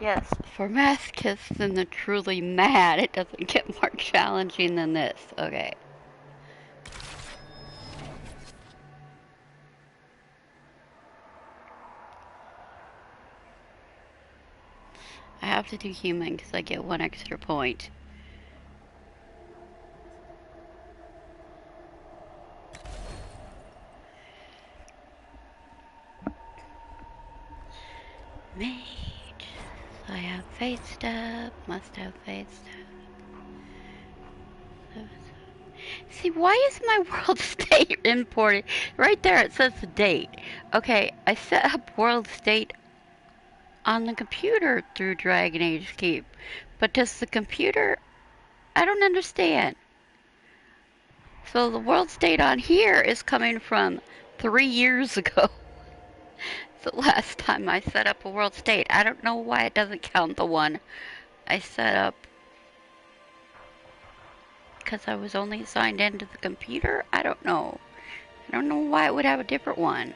Yes, for masochists and the truly mad, it doesn't get more challenging than this. Okay. I have to do human because I get 1 extra point. Mage. So I have faith step. Must have faith step. See, why is my world state imported? Right there it says the date. Okay, I set up world state on the computer through Dragon Age Keep. But does the computer... I don't understand. So the world state on here is coming from 3 years ago. The last time I set up a world state. I don't know why it doesn't count the one I set up. Because I was only signed into the computer? I don't know. I don't know why it would have a different one.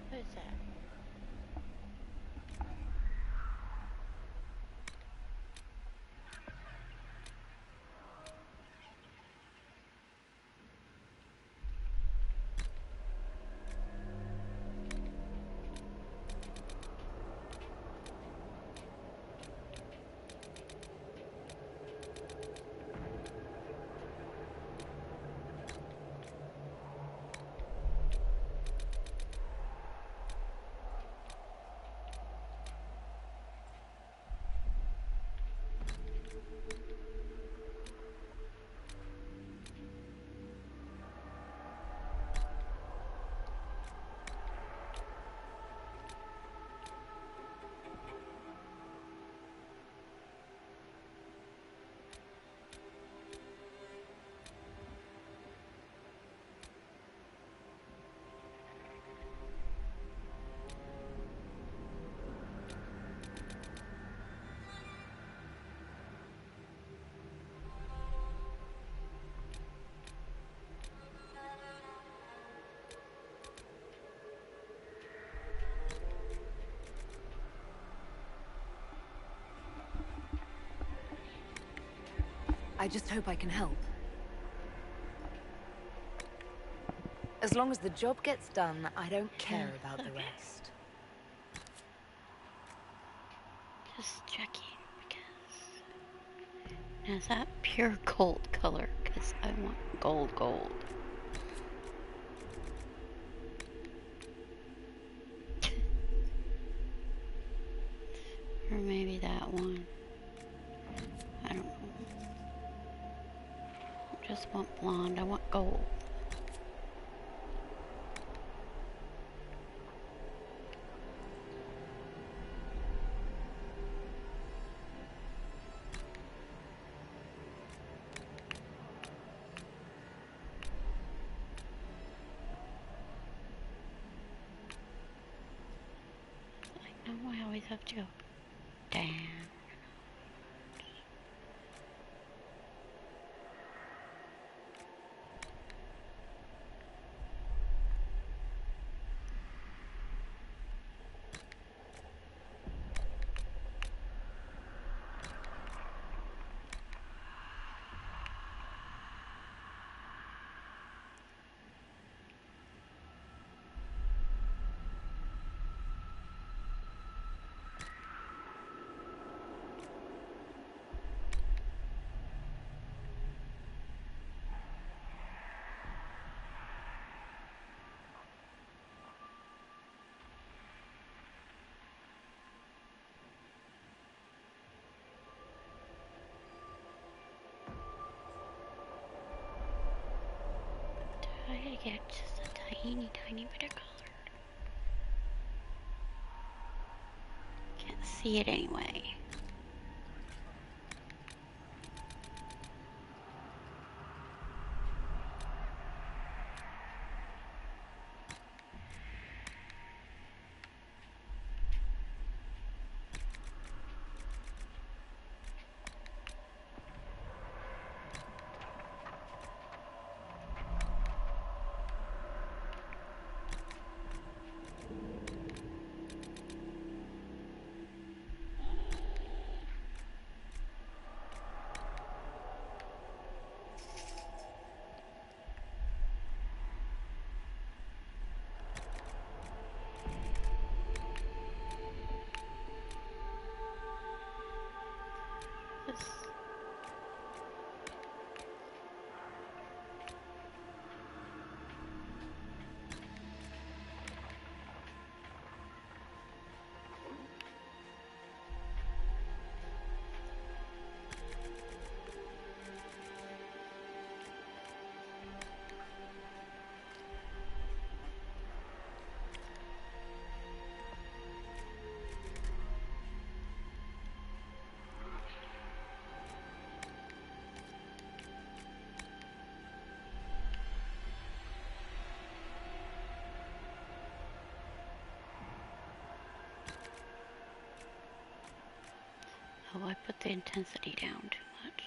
What is that? I just hope I can help. As long as the job gets done, I don't care about the rest. Just checking because... Now is that pure gold color? Because I want gold gold. Or maybe that one. I don't know. I just want blonde. I want gold. I know I always have to go. Damn. to get just a tiny, tiny bit of color. Can't see it anyway. Oh, I put the intensity down too much.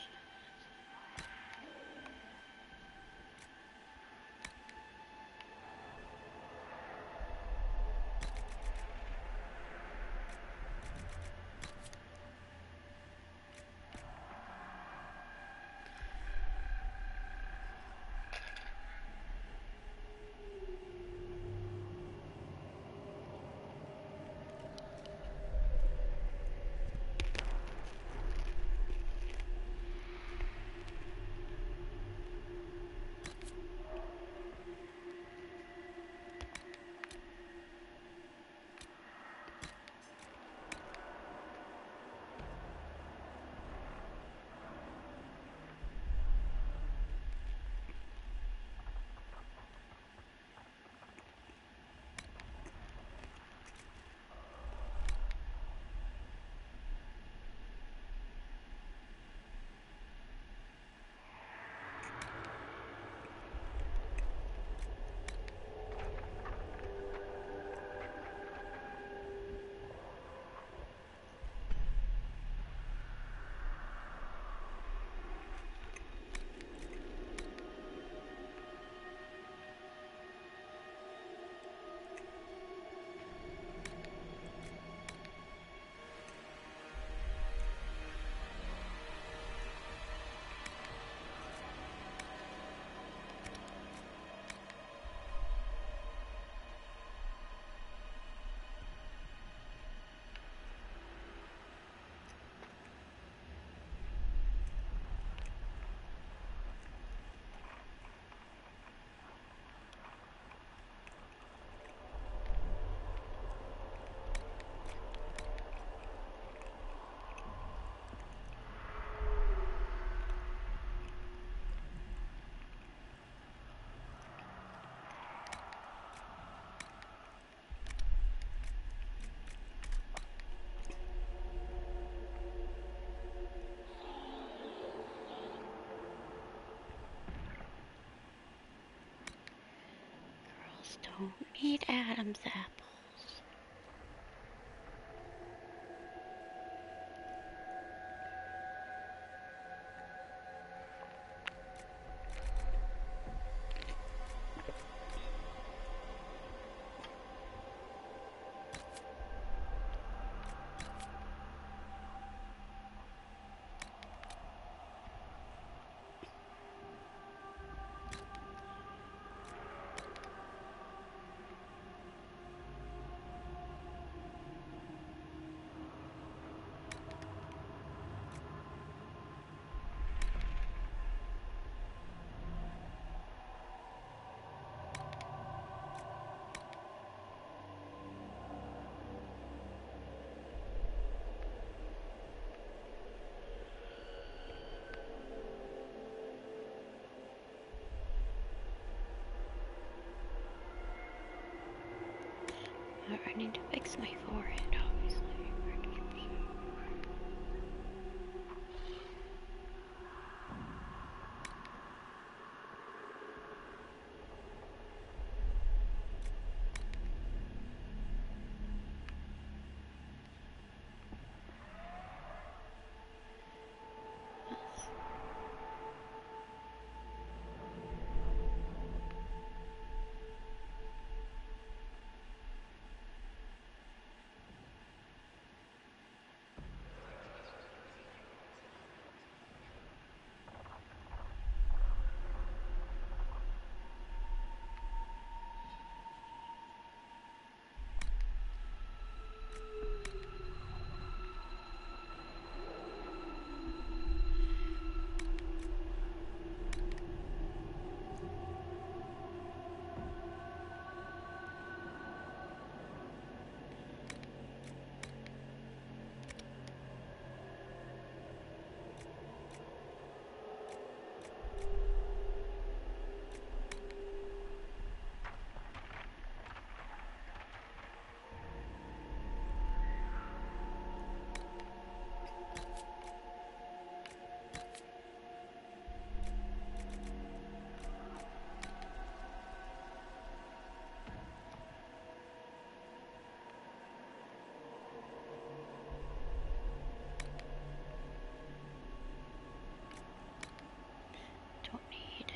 Girls don't eat Adam's apples.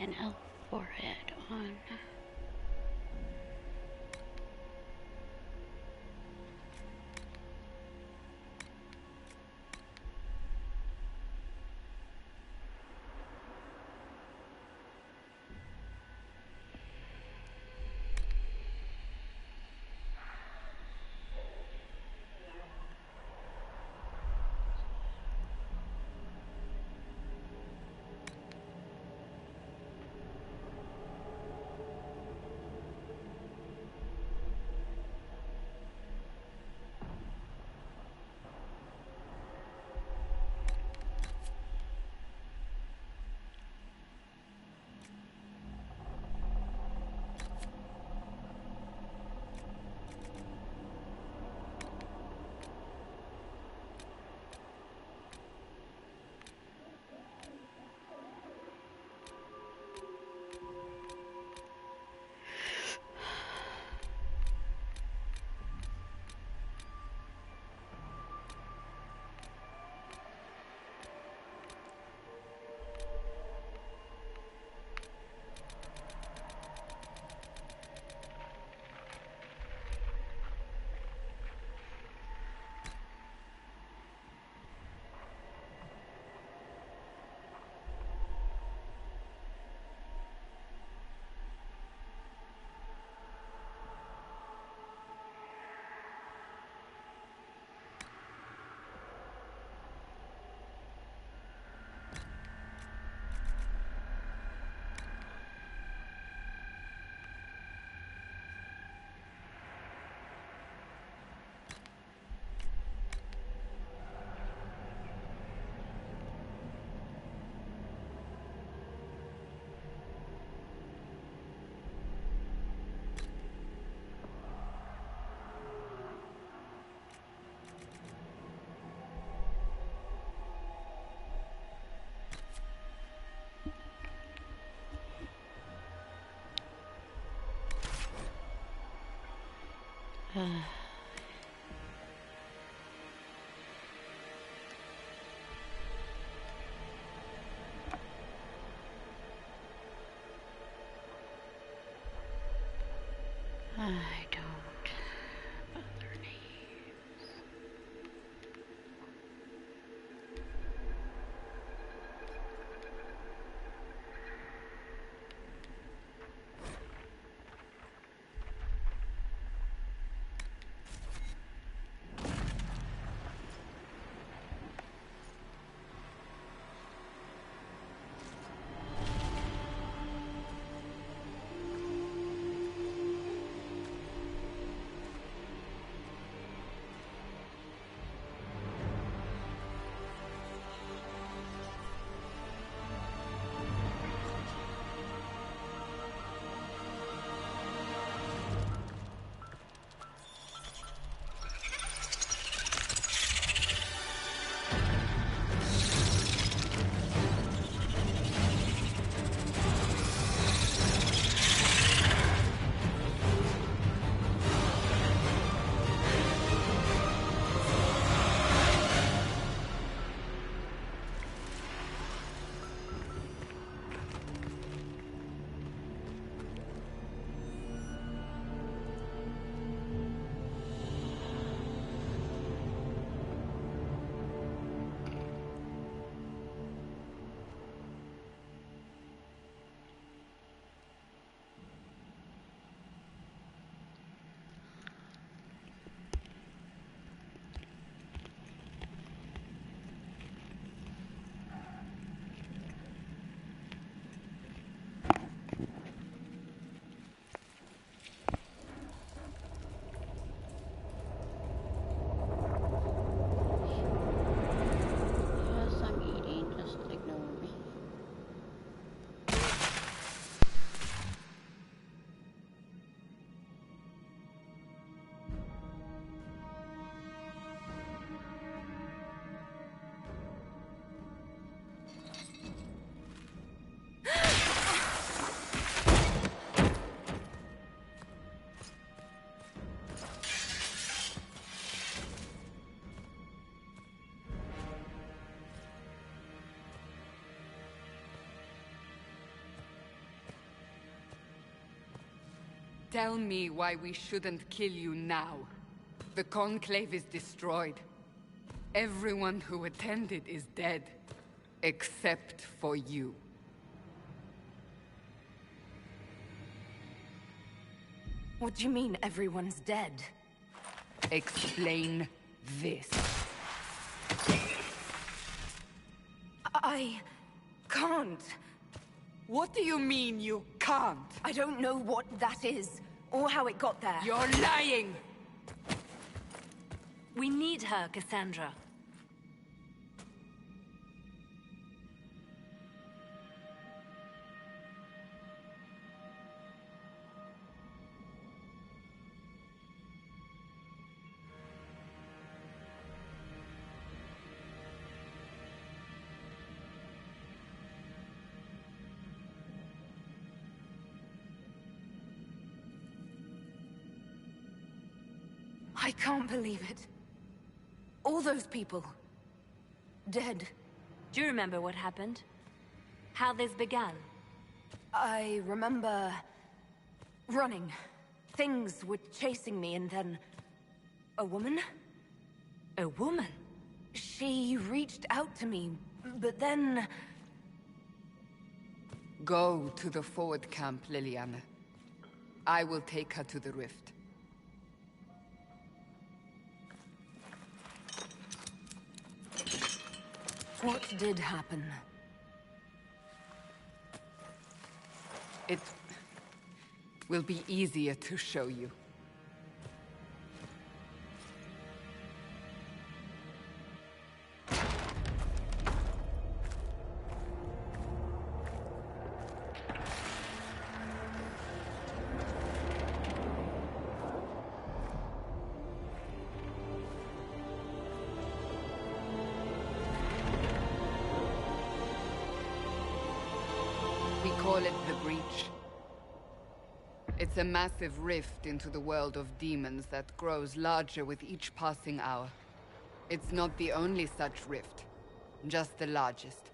an elf forehead on. I don't bother names. Tell me why we shouldn't kill you now. The Conclave is destroyed. Everyone who attended is dead. Except for you. What do you mean everyone's dead? Explain this. I can't. What do you mean you can't? I don't know what that is, or how it got there. You're lying! We need her, Cassandra. I can't believe it. All those people. Dead. Do you remember what happened? How this began? I remember... running. Things were chasing me and then... a woman? A woman? She reached out to me, but then... Go to the forward camp, Liliana. I will take her to the rift. What did happen? It will be easier to show you. We call it the Breach. It's a massive rift into the world of demons that grows larger with each passing hour. It's not the only such rift, just the largest.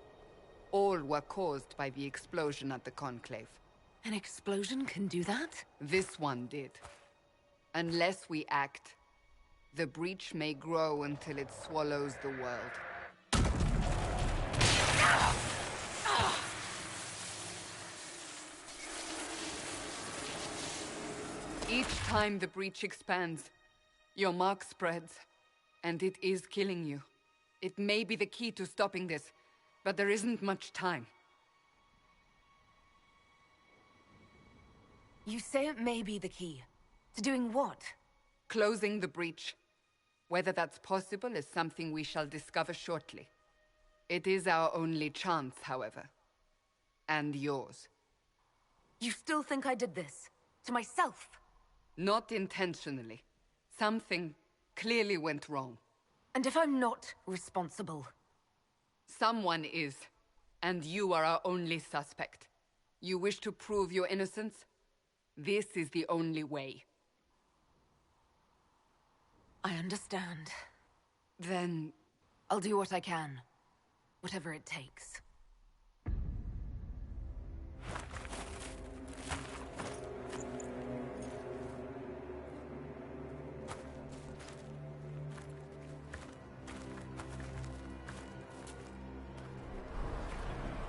All were caused by the explosion at the Conclave. An explosion can do that? This one did. Unless we act, the Breach may grow until it swallows the world. Each time the Breach expands, your mark spreads, and it is killing you. It may be the key to stopping this, but there isn't much time. You say it may be the key. To doing what? Closing the Breach. Whether that's possible is something we shall discover shortly. It is our only chance, however. And yours. You still think I did this? To myself? Not intentionally. Something clearly went wrong. And if I'm not responsible? Someone is, and you are our only suspect. You wish to prove your innocence? This is the only way. I understand. Then... I'll do what I can. Whatever it takes.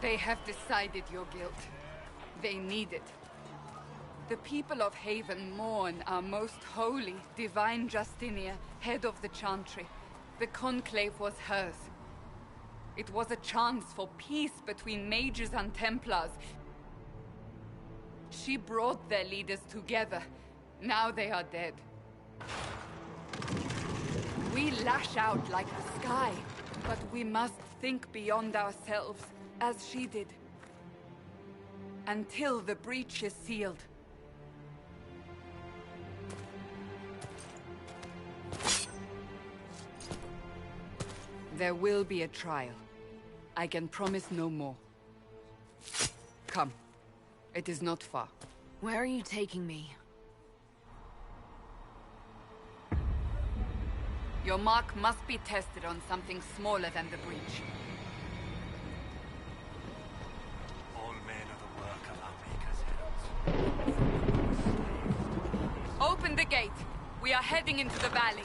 They have decided your guilt. They need it. The people of Haven mourn our most holy, divine Justinia, head of the Chantry. The Conclave was hers. It was a chance for peace between mages and Templars. She brought their leaders together. Now they are dead. We lash out like the sky, but we must think beyond ourselves, as she did. Until the breach is sealed. There will be a trial. I can promise no more. Come. It is not far. Where are you taking me? Your mark must be tested on something smaller than the breach. All men of the work of our Maker's hands. We are heading into the valley.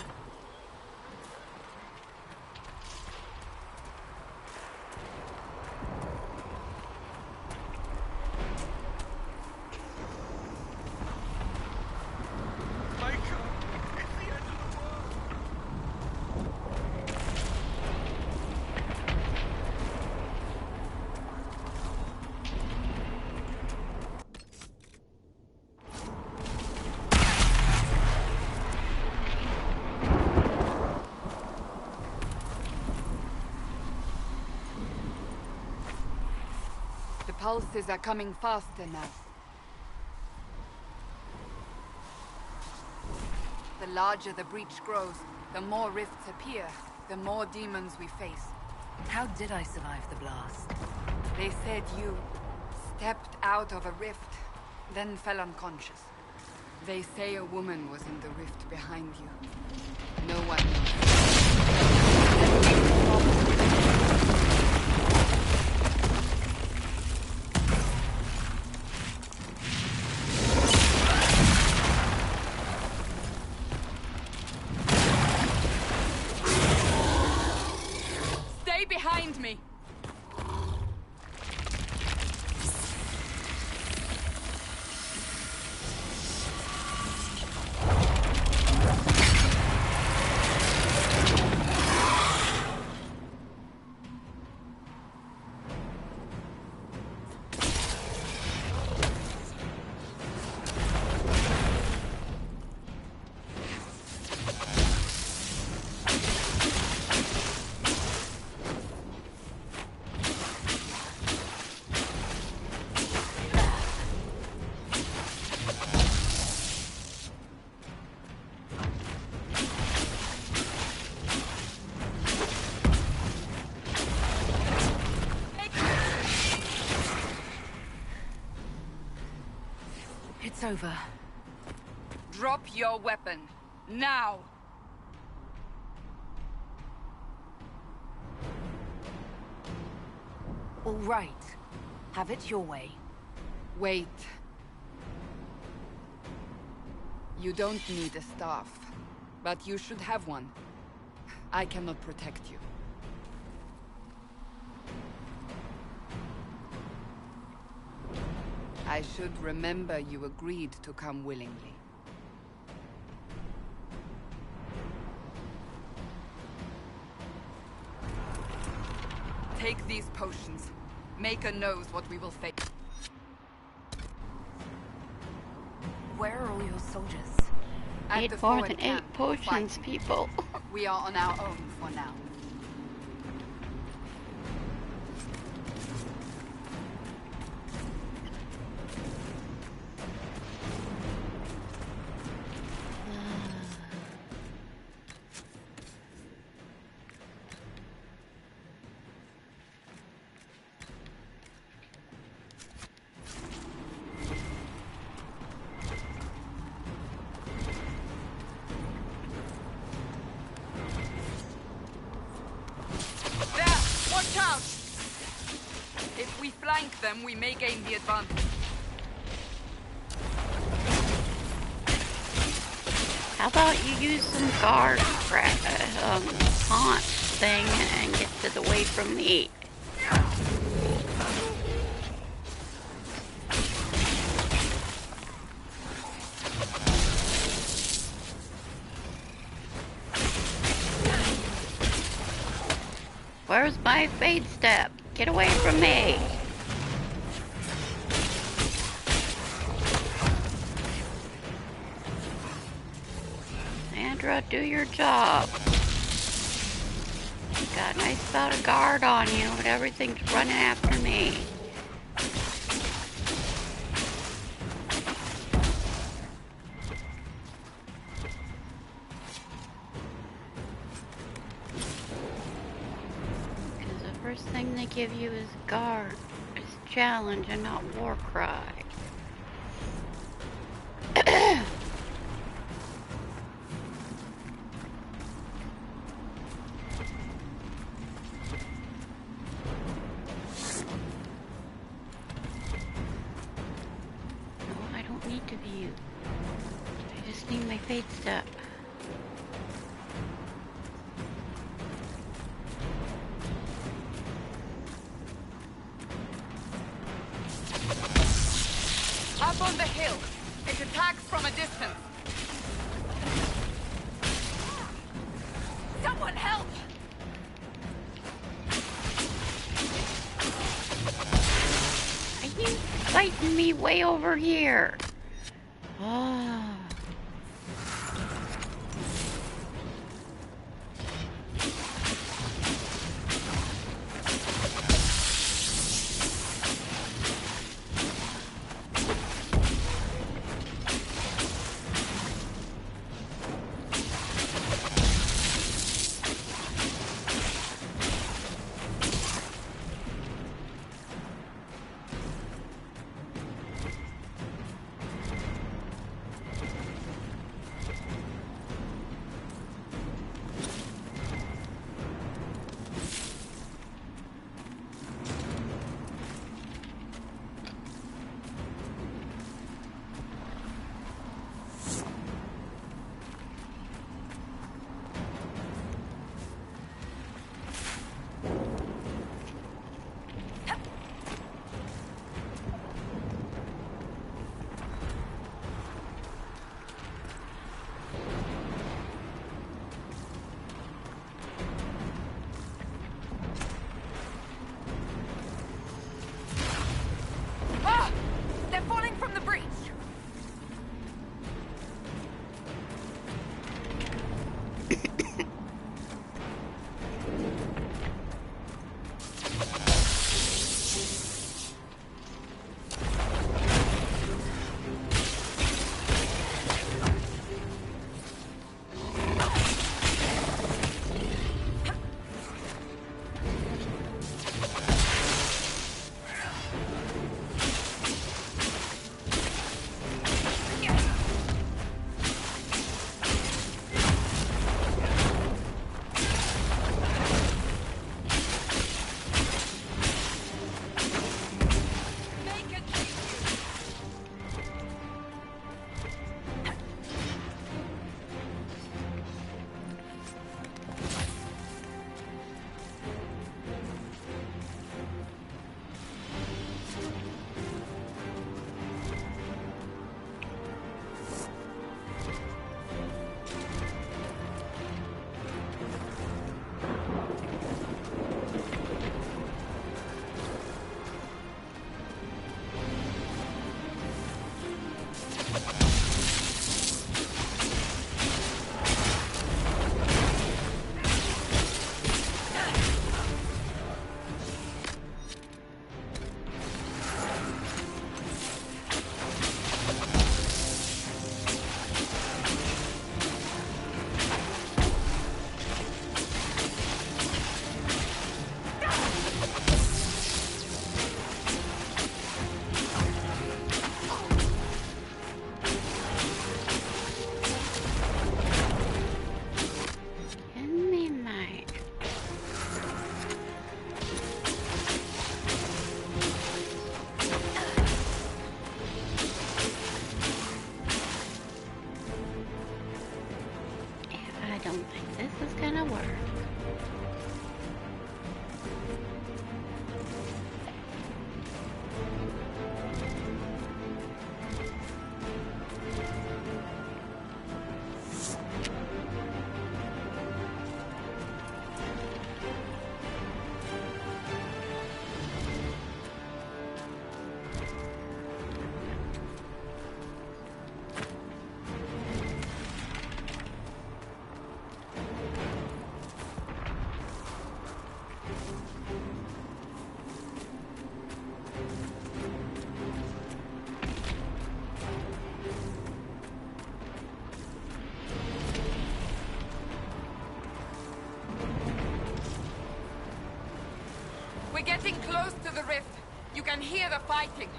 The pulses are coming faster now. The larger the breach grows, the more rifts appear, the more demons we face. How did I survive the blast? They said you stepped out of a rift, then fell unconscious. They say a woman was in the rift behind you. No one knows. Stay behind me! It's over. Drop your weapon. Now! All right. Have it your way. Wait. You don't need a staff, but you should have one. I cannot protect you. I should remember you agreed to come willingly. Take these potions. Maker knows what we will face. Where are all your soldiers? At Ate the more forward than camp, 8 potions, fighting. people. We are on our own for now. There! Watch out! If we flank them, we may gain the advantage. How about you use some guard taunt thing and get it away from me? Where's my fade step? Get away from me! Sandra, do your job. Got a nice bout of guard on you, but everything's running after me. Because the first thing they give you is guard. It's challenge and not war cry. Need to be used. I just need my fade step. on the hill. It attacks from a distance. Someone help! Are you fighting me way over here? Oh. don't think this is gonna work. We're getting close to the rift. You can hear the fighting.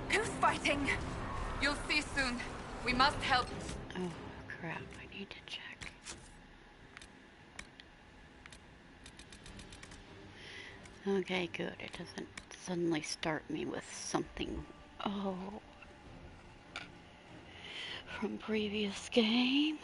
Who's fighting? You'll see soon. We must help. Oh, crap. I need to check. Okay, good. It doesn't suddenly start me with something. Oh. From previous game.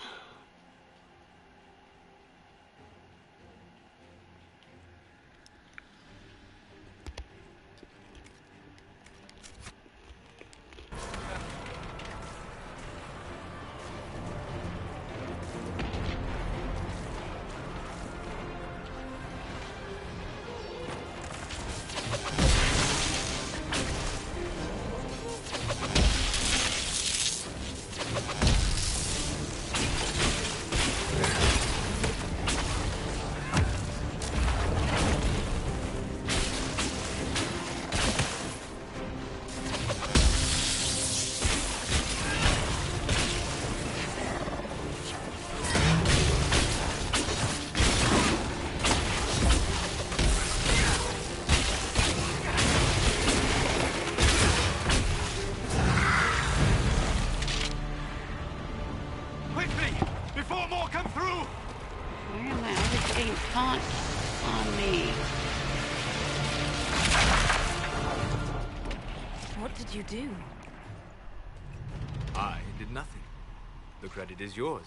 you do? I did nothing. The credit is yours.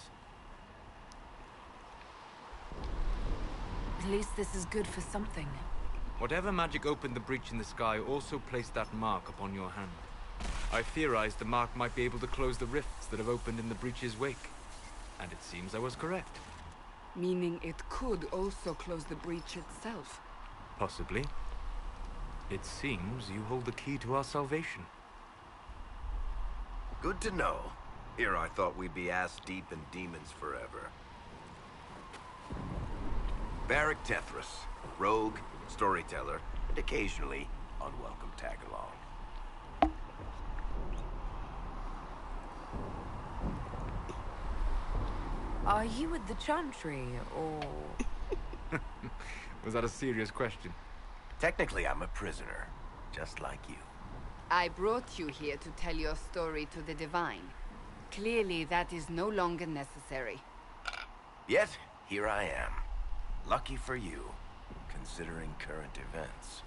At least this is good for something. Whatever magic opened the breach in the sky also placed that mark upon your hand. I theorized the mark might be able to close the rifts that have opened in the breach's wake. And it seems I was correct. Meaning it could also close the breach itself. Possibly. It seems you hold the key to our salvation. Good to know. Here I thought we'd be ass-deep in demons forever. Varric Tethras, rogue, storyteller, and occasionally unwelcome tag-along. Are you with the Chantry, or...? Was that a serious question? Technically, I'm a prisoner, just like you. I brought you here to tell your story to the Divine. Clearly, that is no longer necessary. Yet, here I am. Lucky for you, considering current events.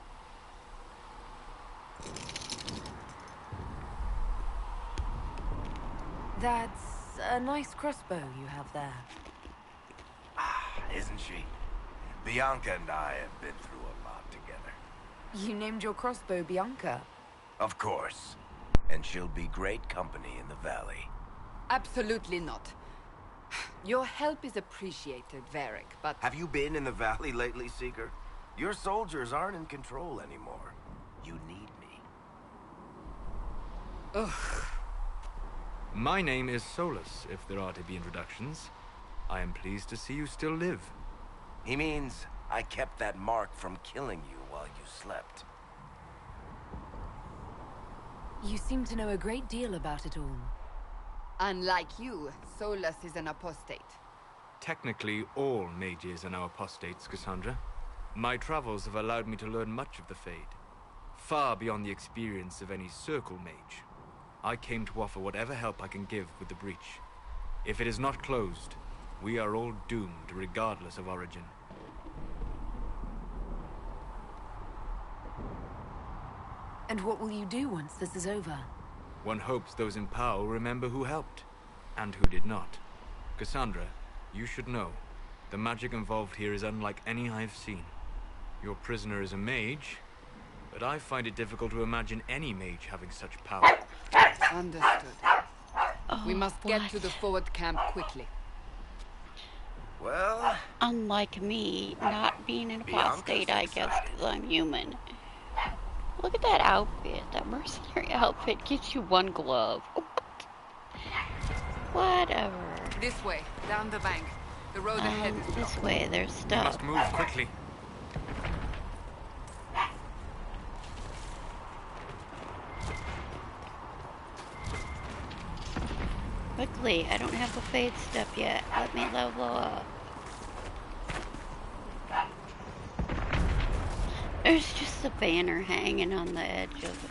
That's a nice crossbow you have there. Ah, isn't she? Bianca and I have been through a lot together. You named your crossbow Bianca. Of course. And she'll be great company in the valley. Absolutely not. Your help is appreciated, Varric, but... Have you been in the valley lately, Seeker? Your soldiers aren't in control anymore. You need me. Ugh. My name is Solus, if there are to be introductions. I am pleased to see you still live. He means I kept that mark from killing you while you slept. You seem to know a great deal about it all. Unlike you, Solus is an apostate. Technically, all mages are now apostates, Cassandra. My travels have allowed me to learn much of the Fade, far beyond the experience of any circle mage. I came to offer whatever help I can give with the breach. If it is not closed, we are all doomed regardless of origin. And what will you do once this is over? One hopes those in power will remember who helped, and who did not. Cassandra, you should know, the magic involved here is unlike any I've seen. Your prisoner is a mage, but I find it difficult to imagine any mage having such power. Understood. Oh, We must get to what? the forward camp quickly. Well, Unlike me, not being an Bianca's apostate, I guess, excited. because I'm human. Look at that outfit. That mercenary outfit gives you one glove. Whatever. This way, down the bank. The road ahead is This blocked. way, there's We stuff. must move quickly. Quickly, I don't have the fade step yet. Let me level up. There's just a banner hanging on the edge of it.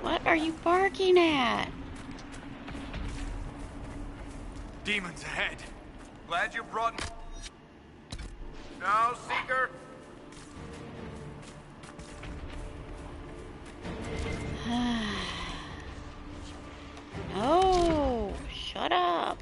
What are you barking at? Demons ahead! glad you brought... Now, Seeker? No, shut up.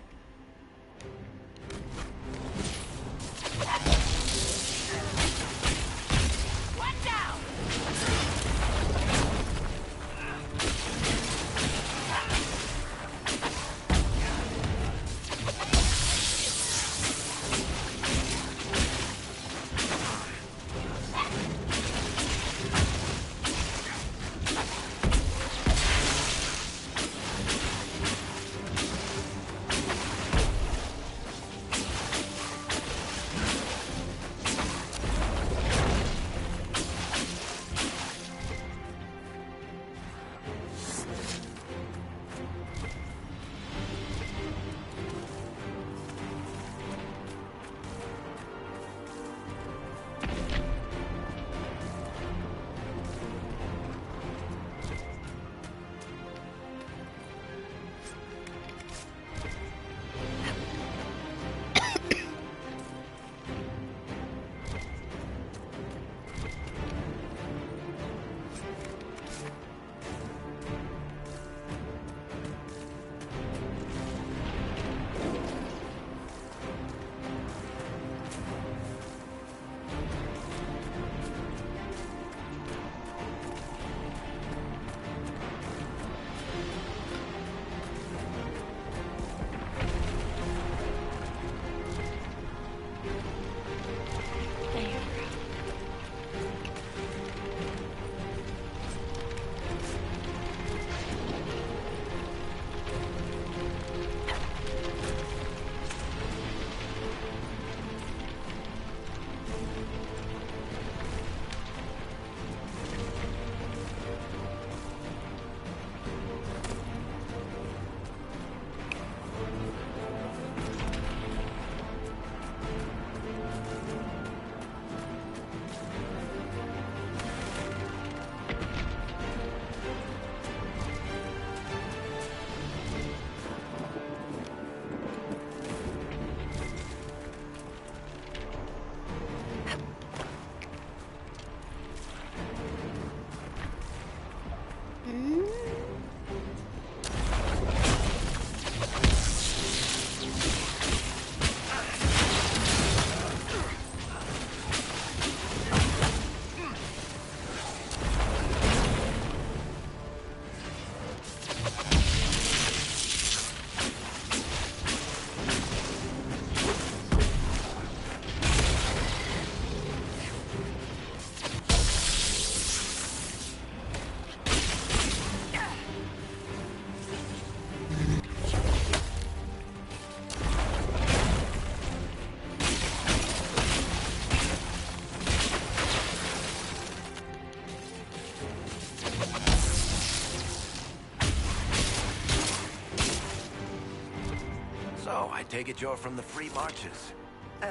take it you're from the Free Marches. Oh?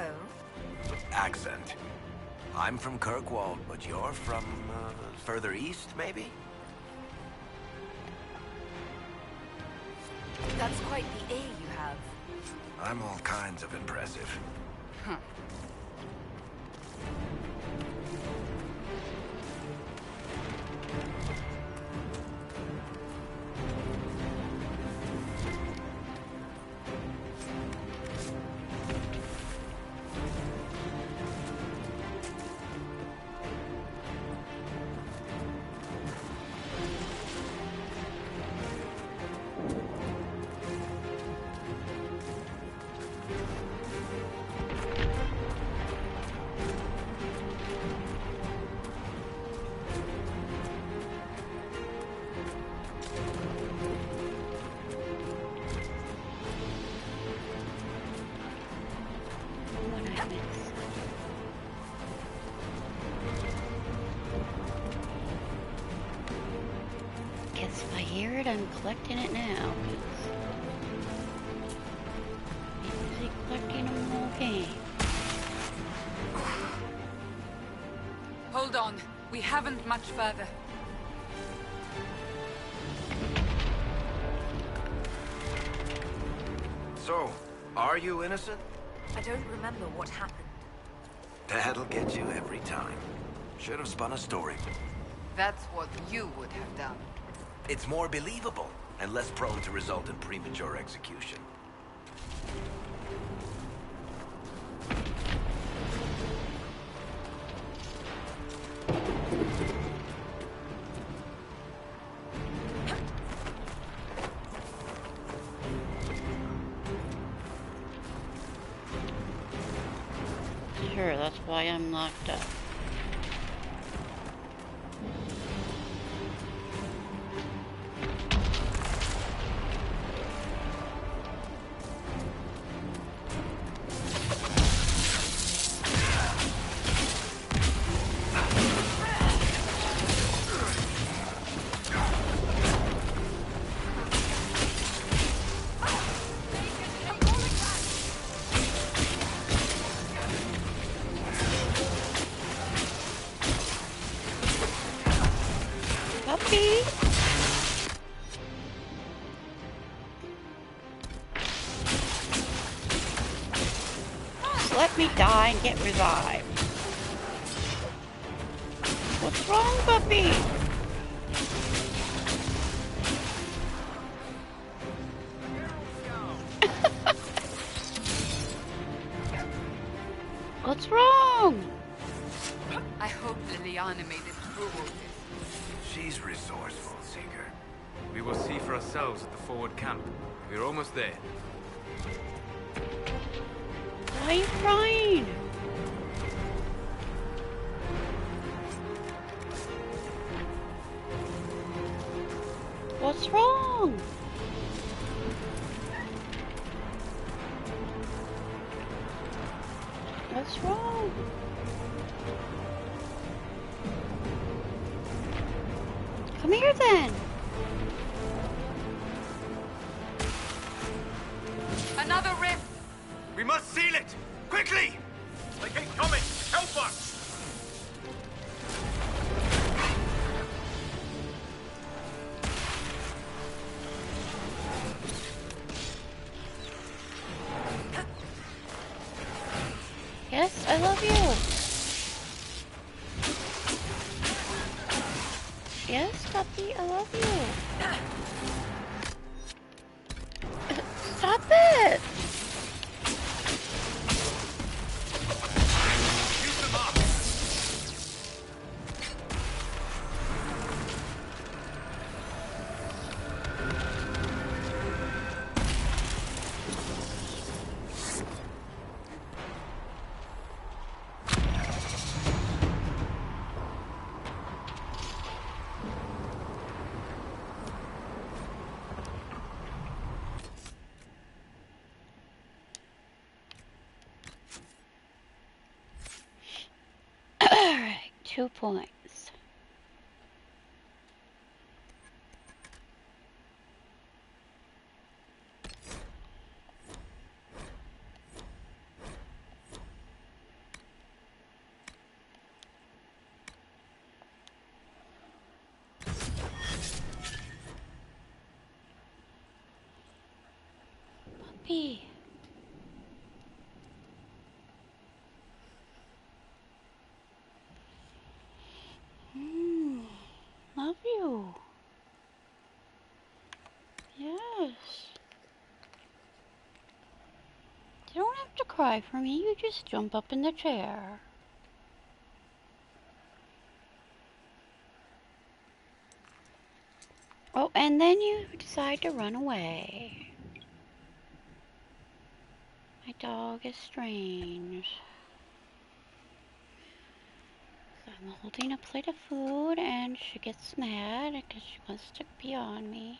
Accent. I'm from Kirkwall, but you're from, further east, maybe? That's quite the ear you have. I'm all kinds of impressive. Huh. What I missed. Guess if I hear it, I'm collecting it now. Busy collecting them all game. Hold on. We haven't much further. So, are you innocent? I don't remember what happened. That'll get you every time. Should have spun a story. That's what you would have done. It's more believable, and less prone to result in premature execution. Sure, that's why I'm locked up. Puppy! Just let me die and get revived. What's wrong, puppy? What's wrong? I hope Liliana made it through all this. She's resourceful, Seeker. We will see for ourselves at the forward camp. We're almost there. Why are you crying? What's wrong? What's wrong? Come here then. Another rift! We must seal it! Quickly! They keep coming! Help us! Yes, I love you. Yes, puppy, I love you. Stop it! Use them up! Alright, 2 points. cry for me, you just jump up in the chair. Oh, and then you decide to run away. My dog is strange. So I'm holding a plate of food and she gets mad because she wants to be on me.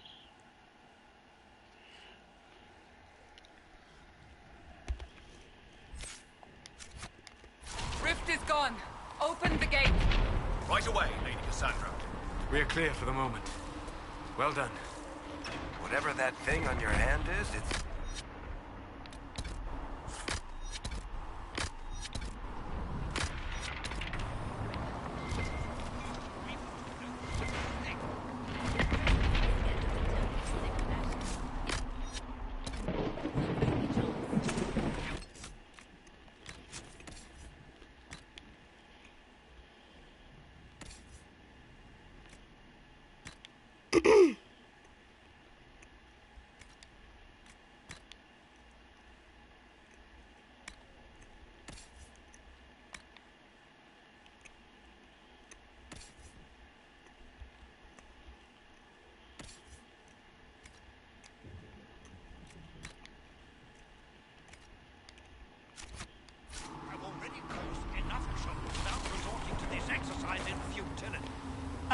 Rift is gone. Open the gate. Right away, Lady Cassandra. We are clear for the moment. Well done. Whatever that thing on your hand is, it's...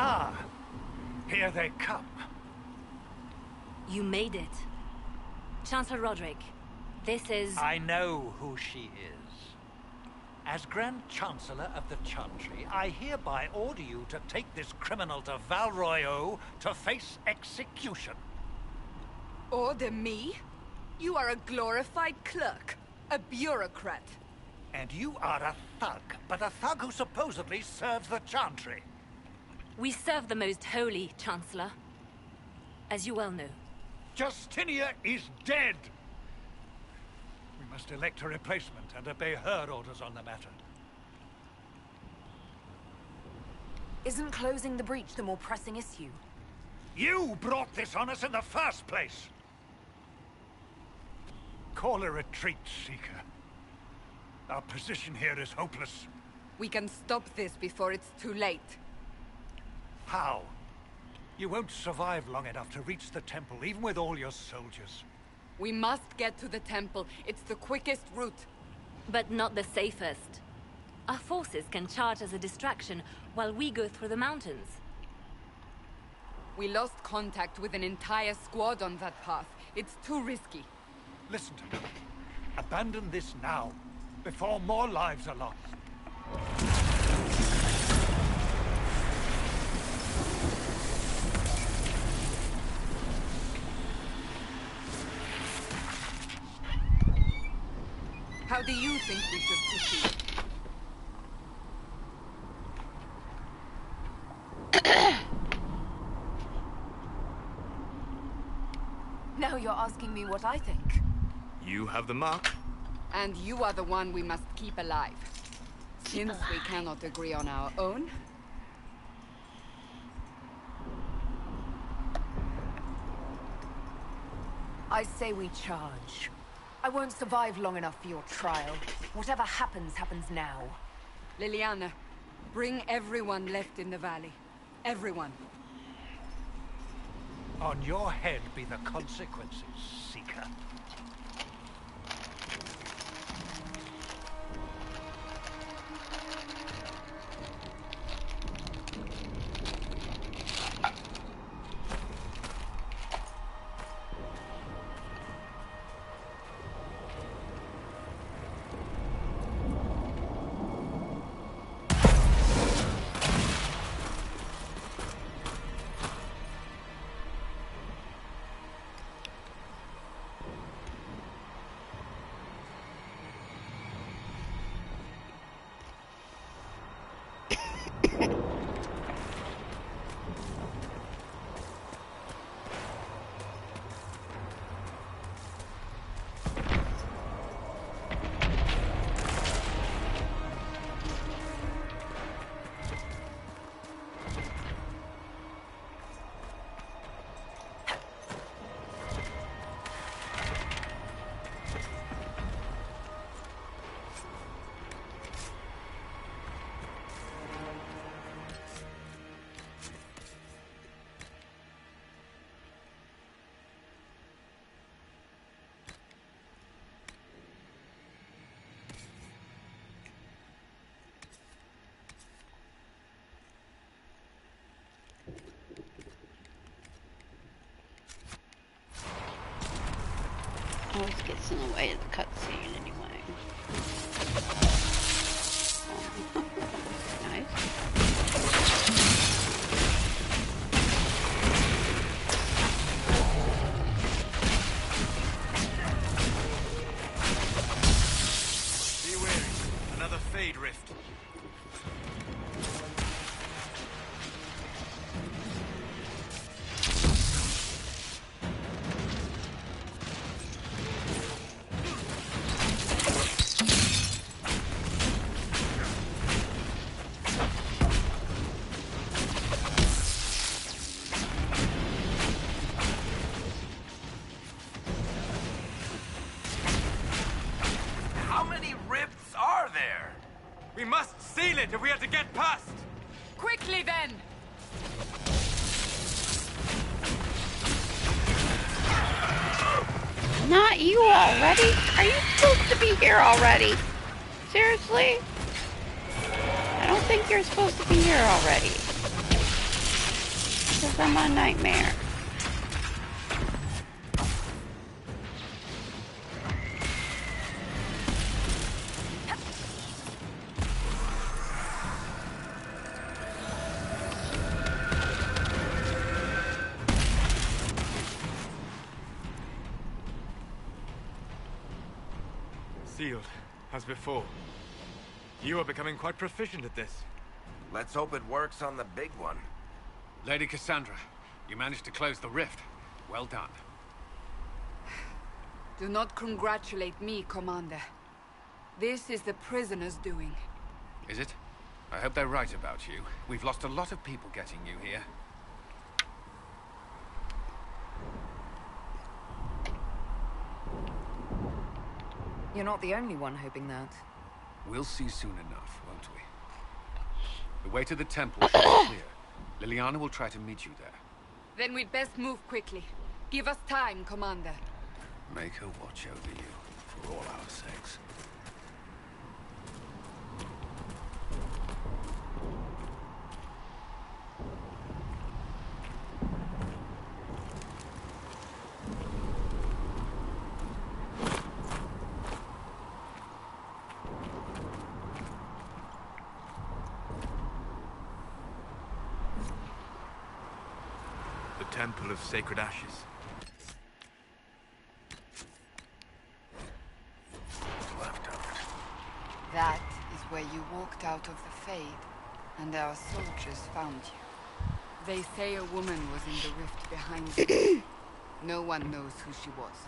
Ah, here they come. You made it. Chancellor Roderick, this is... I know who she is. As Grand Chancellor of the Chantry, I hereby order you to take this criminal to Val Royeaux to face execution. Order me? You are a glorified clerk. A bureaucrat. And you are a thug, but a thug who supposedly serves the Chantry. We serve the most holy, Chancellor. As you well know. Justinia is dead! We must elect a replacement and obey her orders on the matter. Isn't closing the breach the more pressing issue? You brought this on us in the first place! Call a retreat, Seeker. Our position here is hopeless. We can stop this before it's too late. How? You won't survive long enough to reach the temple, even with all your soldiers. We must get to the temple. It's the quickest route. But not the safest. Our forces can charge as a distraction while we go through the mountains. We lost contact with an entire squad on that path. It's too risky. Listen to me. Abandon this now, before more lives are lost. How do you think we should proceed? Now you're asking me what I think. You have the mark. And you are the one we must keep alive. Since we cannot agree on our own. I say we charge. I won't survive long enough for your trial. Whatever happens, happens now. Liliana, bring everyone left in the valley. Everyone. On your head be the consequences, Seeker. Always gets in the way of the cutscene anyway. Oh, nice. Be wary. Another Fade Rift. How many rifts are there? We must seal it if we are to get past! Quickly then! Not you already? Are you supposed to be here already? Seriously? I don't think you're supposed to be here already. Because I'm a nightmare. Sealed, as before. You are becoming quite proficient at this. Let's hope it works on the big one. Lady Cassandra, you managed to close the rift. Well done. Do not congratulate me, Commander. This is the prisoner's doing. Is it? I hope they're right about you. We've lost a lot of people getting you here. You're not the only one hoping that. We'll see soon enough, won't we? The way to the temple is clear. Liliana will try to meet you there. Then we'd best move quickly. Give us time, Commander. Make her watch over you, for all our sakes. Temple of Sacred Ashes. What's left of it? That is where you walked out of the Fade, and our soldiers found you. They say a woman was in the rift behind you. No one knows who she was.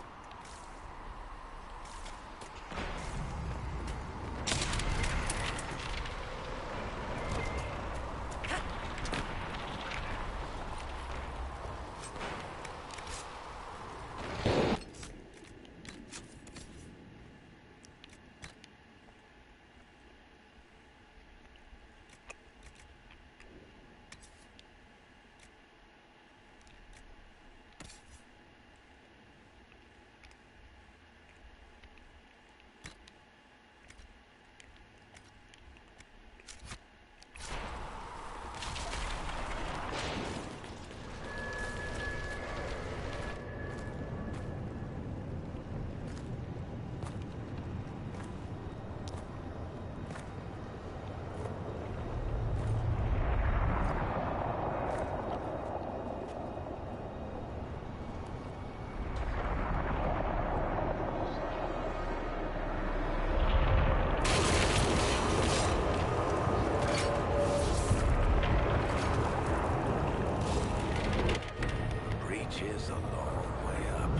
Is a long way up.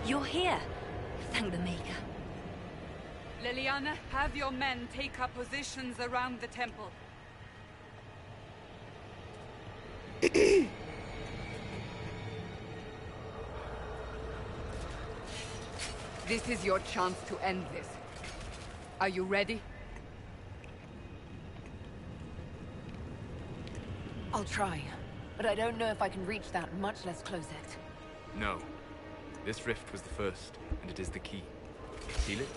You're here. Thank the Maker. Liliana, have your men take up positions around the temple. This is your chance to end this. Are you ready? I'll try, but I don't know if I can reach that, much less close it. No. This rift was the first, and it is the key. Seal it,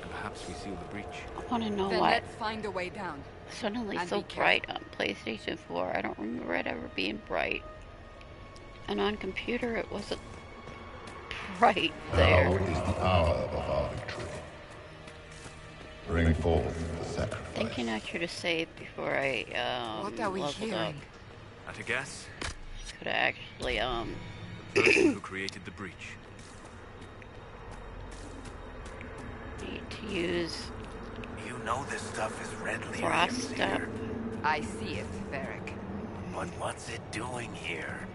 and perhaps we seal the breach. I want to know Then why let's find a way down. it's suddenly And so be bright on PlayStation 4. I don't remember it ever being bright. And on computer, it wasn't right Now there. is the hour of our victory. Bring forth the sacrifice. Thinking I should have saved before I What are we leveled up. hearing? At a guess, Could have actually the person who created the breach. need to use You know this stuff is red frost lyrium up. here. I see it, Varric. But what's it doing here?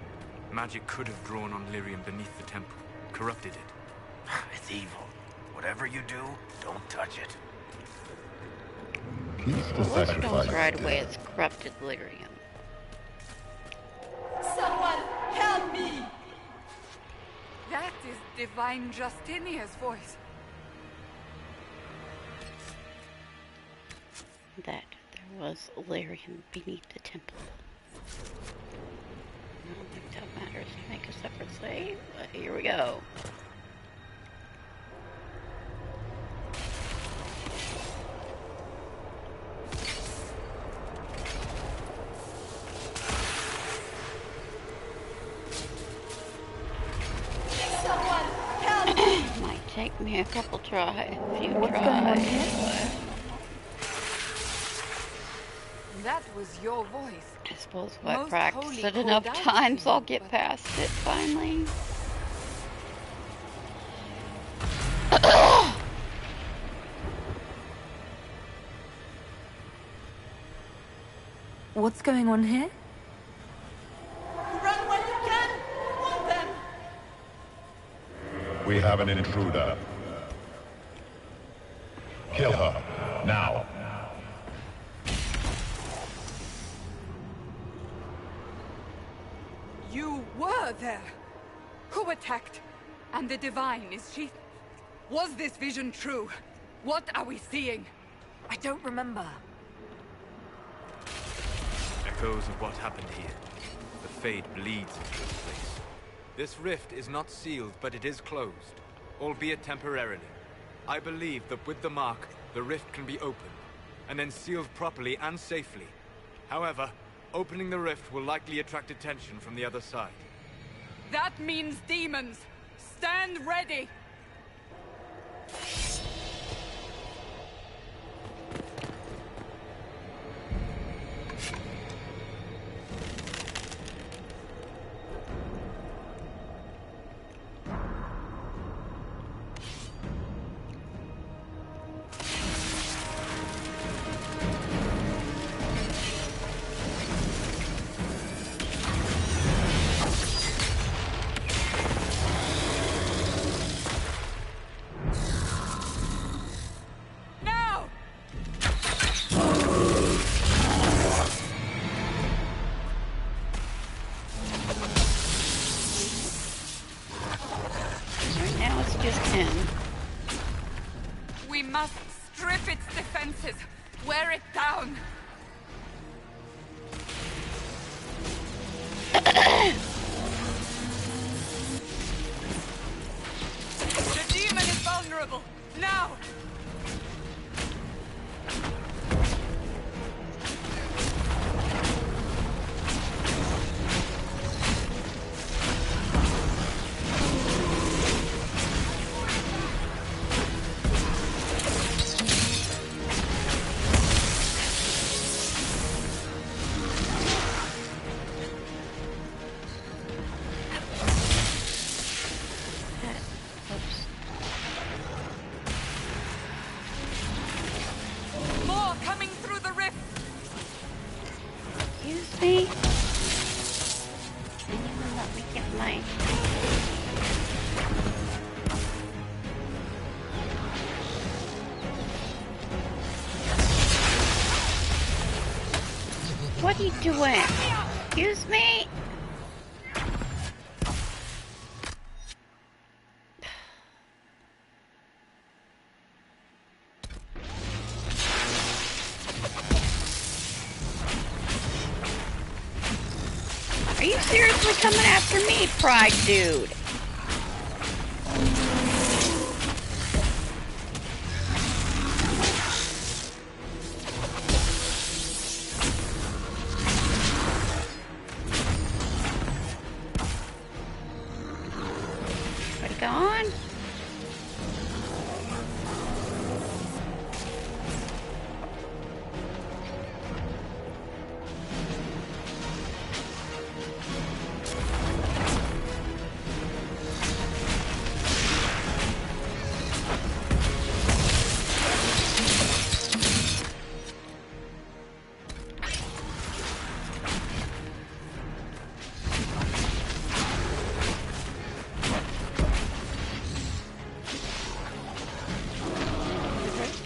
Magic could have drawn on lyrium beneath the temple, corrupted it. It's evil. Whatever you do, don't touch it. Keep the Which sacrifice knows right dead. away it's corrupted lyrium. Someone help me! That is Divine Justinia's voice. That there was lyrium beneath the temple. I don't think that matters to make a separate save, but here we go. Might take me a couple few tries. That was your voice. I suppose if I Most practice holy it called enough out to times, you, I'll get but- past it finally. What's going on here? Run when you can! Want them! We have an intruder. Kill her, now. You were there! Who attacked? And the Divine, is she... Was this vision true? What are we seeing? I don't remember. Echoes of what happened here. The Fade bleeds into this place. This rift is not sealed, but it is closed, albeit temporarily. I believe that with the mark, the rift can be opened, and then sealed properly and safely. However, opening the rift will likely attract attention from the other side. That means demons! Stand ready! Now! Right now it's just him. We must strip its defenses, wear it down. The demon is vulnerable. Now! Oops. More coming through the rift. Excuse me? Can you let me get my... What are you doing? Excuse me? Are you seriously coming after me, Pride Dude? on.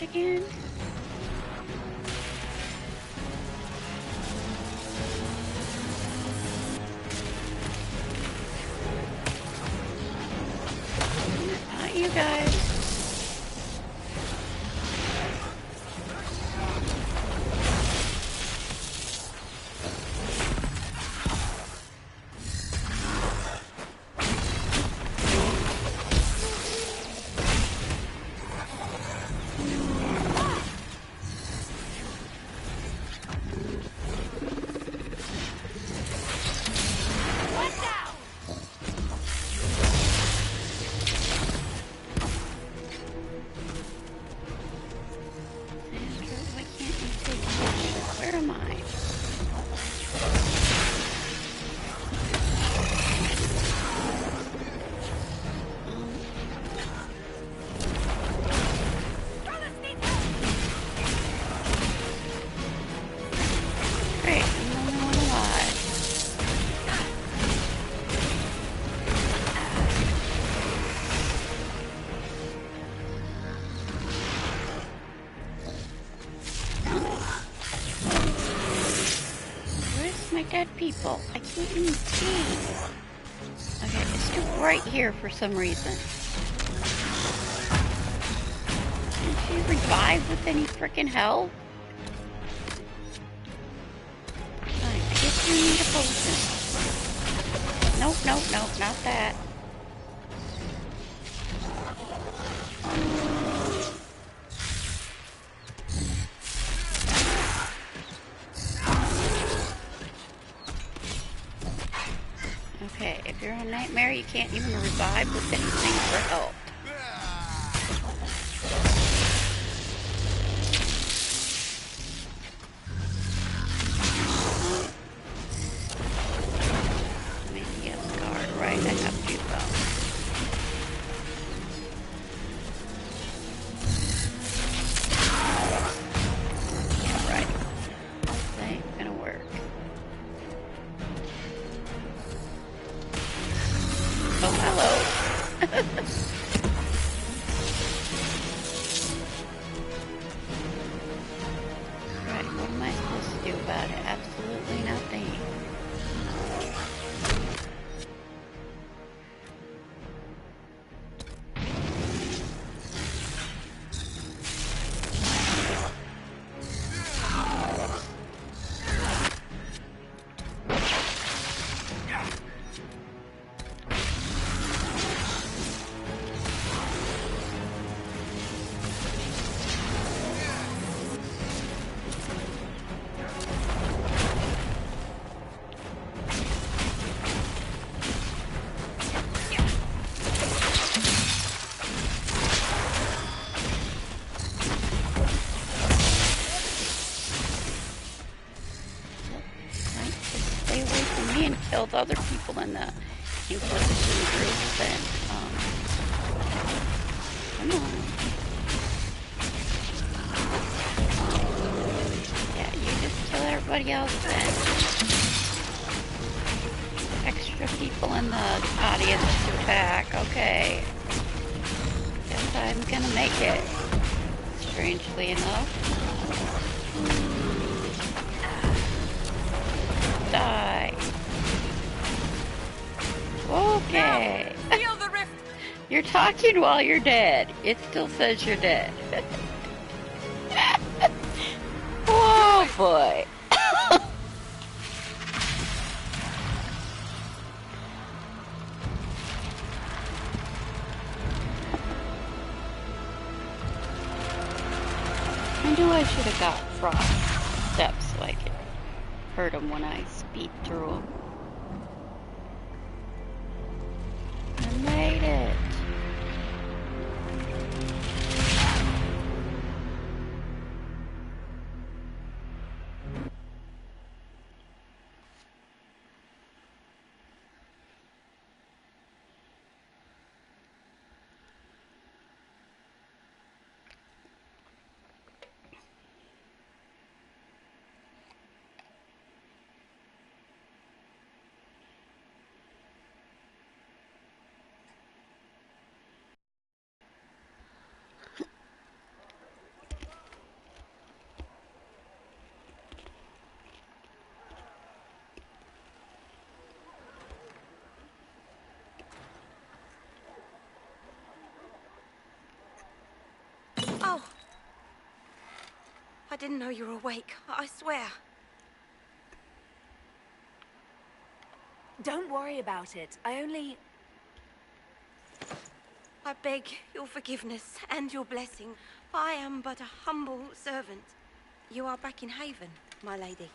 Again. Not you guys. Where am I? Great, I'm the only one alive. Where's my dead people? I can't even see. Okay, it's too bright here for some reason. Did she revive with any freaking help? Fine, I guess we need a potion. Nope, nope, nope, not that. Okay, if you're on Nightmare, you can't even revive with anything for help. Maybe a guard, right? I have to go. Yeah, right. That ain't gonna work. Oh, hello. Right, what am I supposed to do about it? Absolutely nothing. And killed other people in the Inquisition group, then, come on. Yeah, you just kill everybody else then. Extra people in the audience to attack, okay. Guess I'm gonna make it, strangely enough. Die. Okay. Feel the rift. You're talking while you're dead. It still says you're dead. Oh boy. I knew I should have got frost steps so I could hurt them when I speed through them. I made it. didn't know you were awake. I swear. Don't worry about it. I beg your forgiveness and your blessing. I am but a humble servant. You are back in Haven, my lady.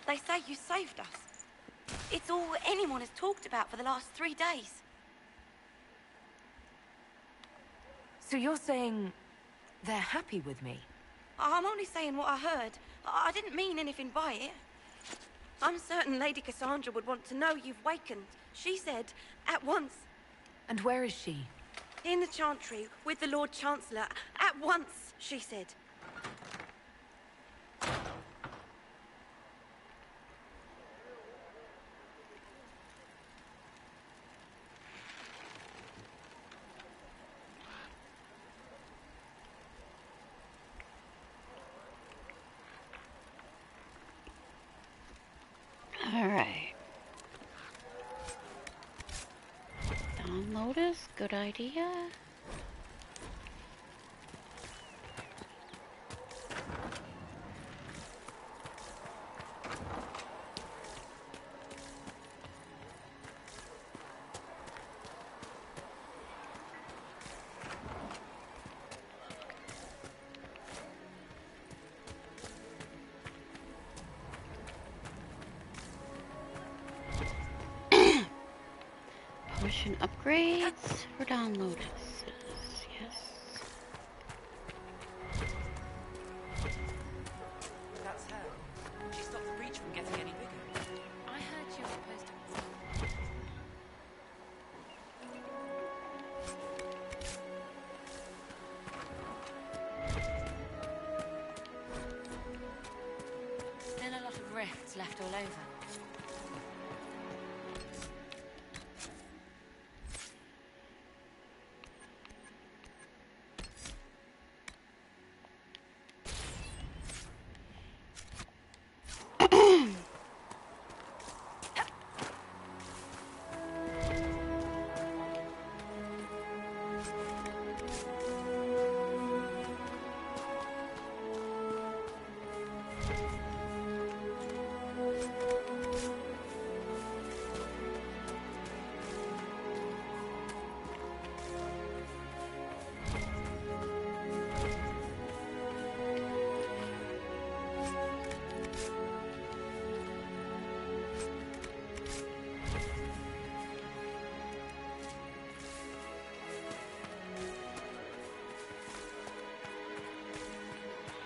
They say you saved us. It's all anyone has talked about for the last 3 days. So you're saying they're happy with me? I'm only saying what I heard. I didn't mean anything by it. I'm certain Lady Cassandra would want to know you've wakened. She said, at once. And where is she? In the Chantry, with the Lord Chancellor. At once, she said. Alright. Download is good idea. Potion upgrades for downloaders. Yes. That's her. She stopped the breach from getting any bigger. I heard she was supposed to. Still a lot of rifts left all over.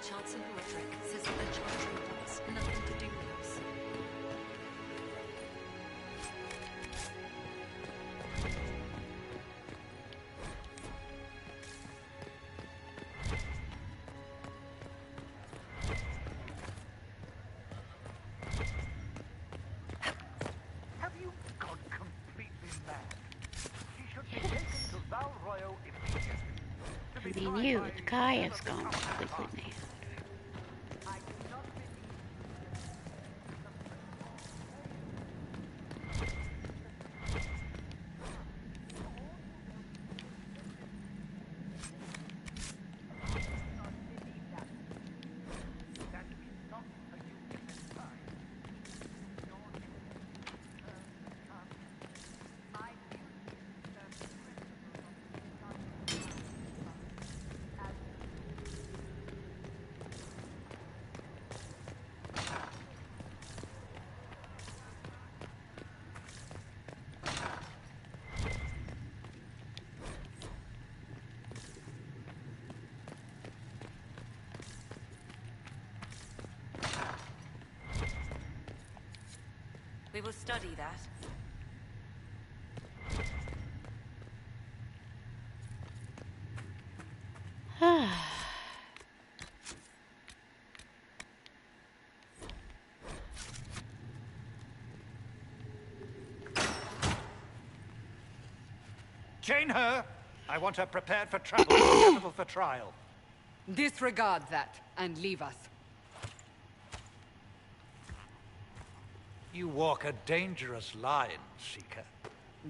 Chancellor Roderick says that the Chantry wants nothing to do with us. Have you gone completely mad? She should be taken to Val Royo immediately. I mean, you, the guy has gone completely mad. We will study that. Chain her! I want her prepared for travel and suitable for trial. Disregard that and leave us. You walk a dangerous line, Seeker.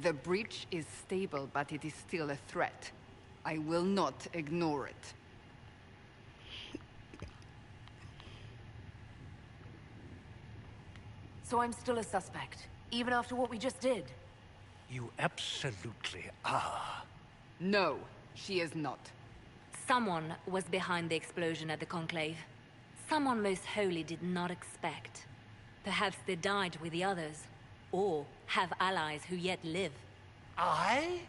The breach is stable, but it is still a threat. I will not ignore it. So I'm still a suspect, even after what we just did? You absolutely are. No, she is not. Someone was behind the explosion at the Conclave. Someone most holy did not expect. Perhaps they died with the others, or have allies who yet live. I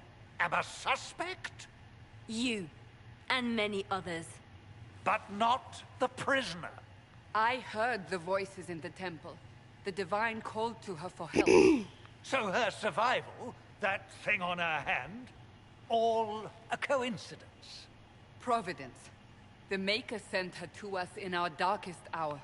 am a suspect? You, and many others. But not the prisoner. I heard the voices in the temple. The Divine called to her for help. So her survival, that thing on her hand, all a coincidence. Providence. The Maker sent her to us in our darkest hour.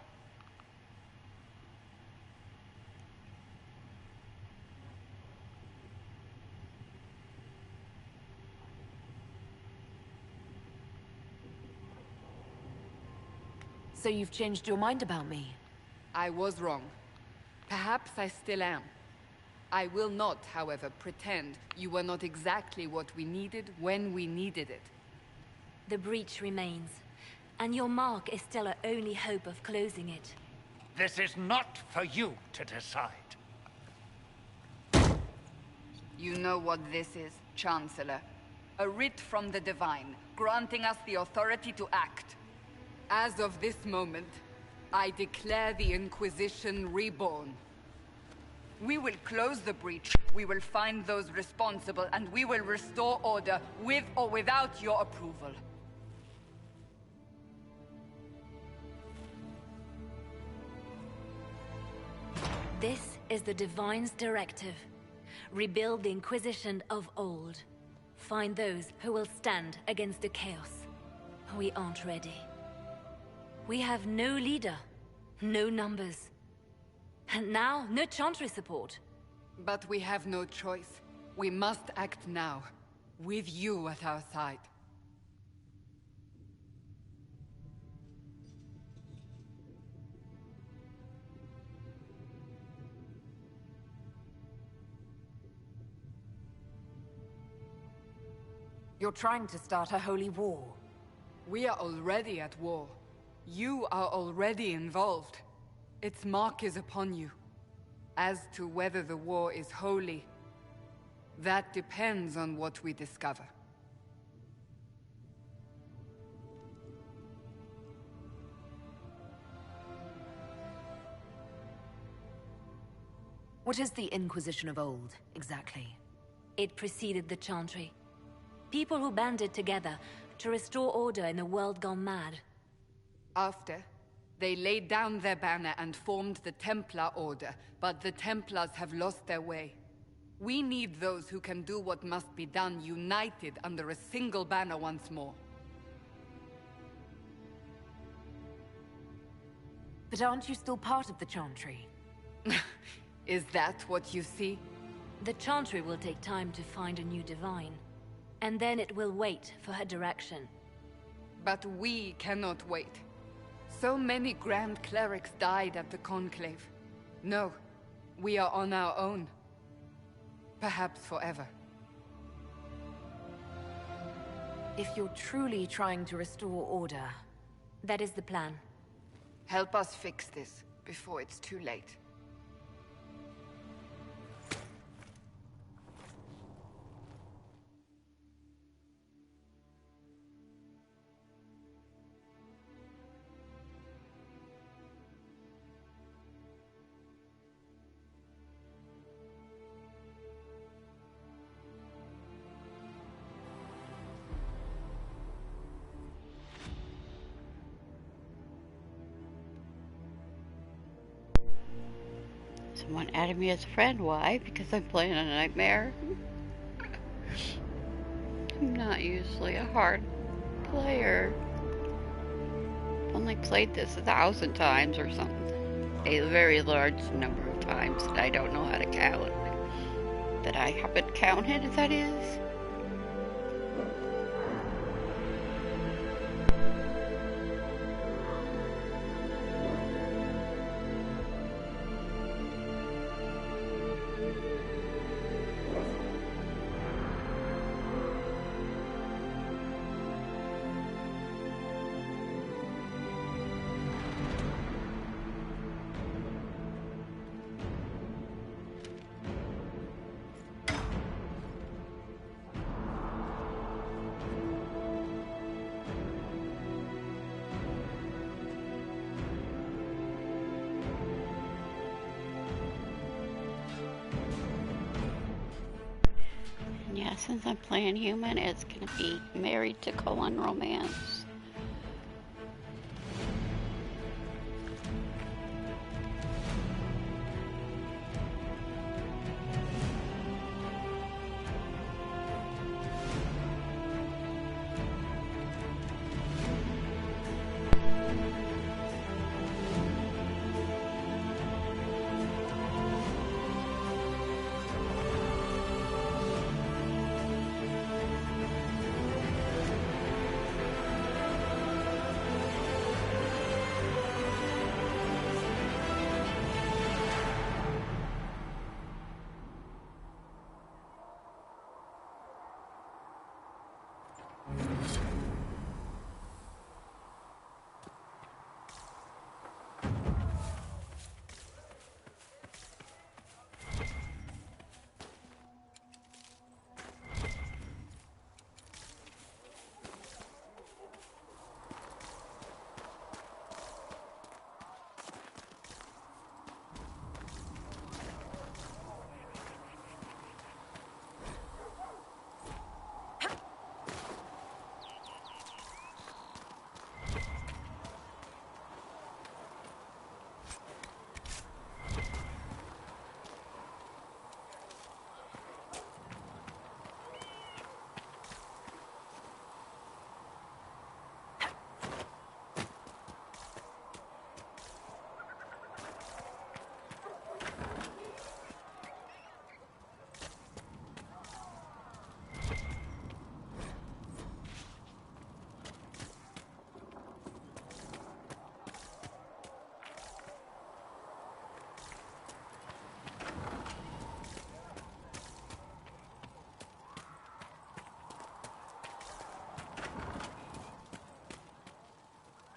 So you've changed your mind about me? I was wrong. Perhaps I still am. I will not, however, pretend you were not exactly what we needed when we needed it. The breach remains, and your mark is still our only hope of closing it. This is not for you to decide. You know what this is, Chancellor. A writ from the Divine, granting us the authority to act. As of this moment, I declare the Inquisition reborn. We will close the breach, we will find those responsible, and we will restore order with or without your approval. This is the Divine's directive. Rebuild the Inquisition of old. Find those who will stand against the chaos. We aren't ready. We have no leader, no numbers. And now, no Chantry support. But we have no choice. We must act now, with you at our side. You're trying to start a holy war. We are already at war. You are already involved. Its mark is upon you. As to whether the war is holy, that depends on what we discover. What is the Inquisition of old, exactly? It preceded the Chantry. People who banded together to restore order in a world gone mad. After, they laid down their banner and formed the Templar Order, but the Templars have lost their way. We need those who can do what must be done, united under a single banner once more. But aren't you still part of the Chantry? Is that what you see? The Chantry will take time to find a new Divine. And then it will wait for her direction. But we cannot wait. So many Grand Clerics died at the Conclave. No, we are on our own. Perhaps forever. If you're truly trying to restore order... That is the plan. Help us fix this before it's too late. Someone added me as a friend. Why? Because I'm playing a nightmare. I'm not usually a hard player. I've only played this 1,000 times or something. A very large number of times that I don't know how to count. That I haven't counted, that is. since I'm playing human, it's gonna be married to colon romance.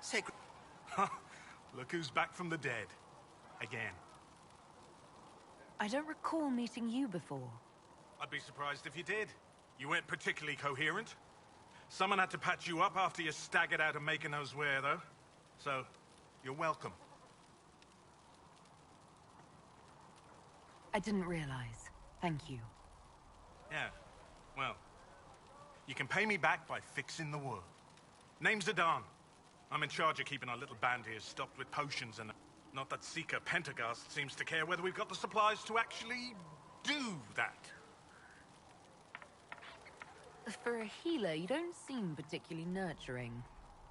Sacred. Look who's back from the dead. Again. I don't recall meeting you before. I'd be surprised if you did. You weren't particularly coherent. Someone had to patch you up after you staggered out of making those wear, though. So, you're welcome. I didn't realize. Thank you. Yeah, well, you can pay me back by fixing the world. Name's Adan. I'm in charge of keeping our little band here stocked with potions and... Not that Seeker Pentagast seems to care whether we've got the supplies to actually do that. For a healer, you don't seem particularly nurturing.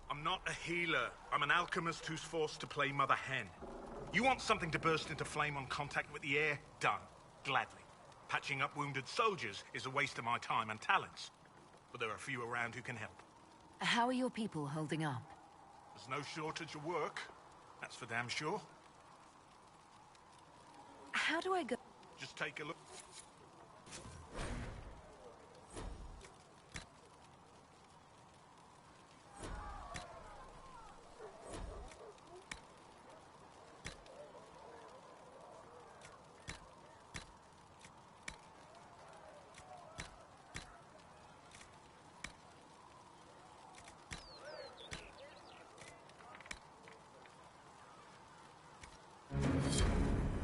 I'm not a healer. I'm an alchemist who's forced to play Mother Hen. You want something to burst into flame on contact with the air? Done. Gladly. Patching up wounded soldiers is a waste of my time and talents. But there are a few around who can help. How are your people holding up? There's no shortage of work. That's for damn sure. How do I go? Just take a look.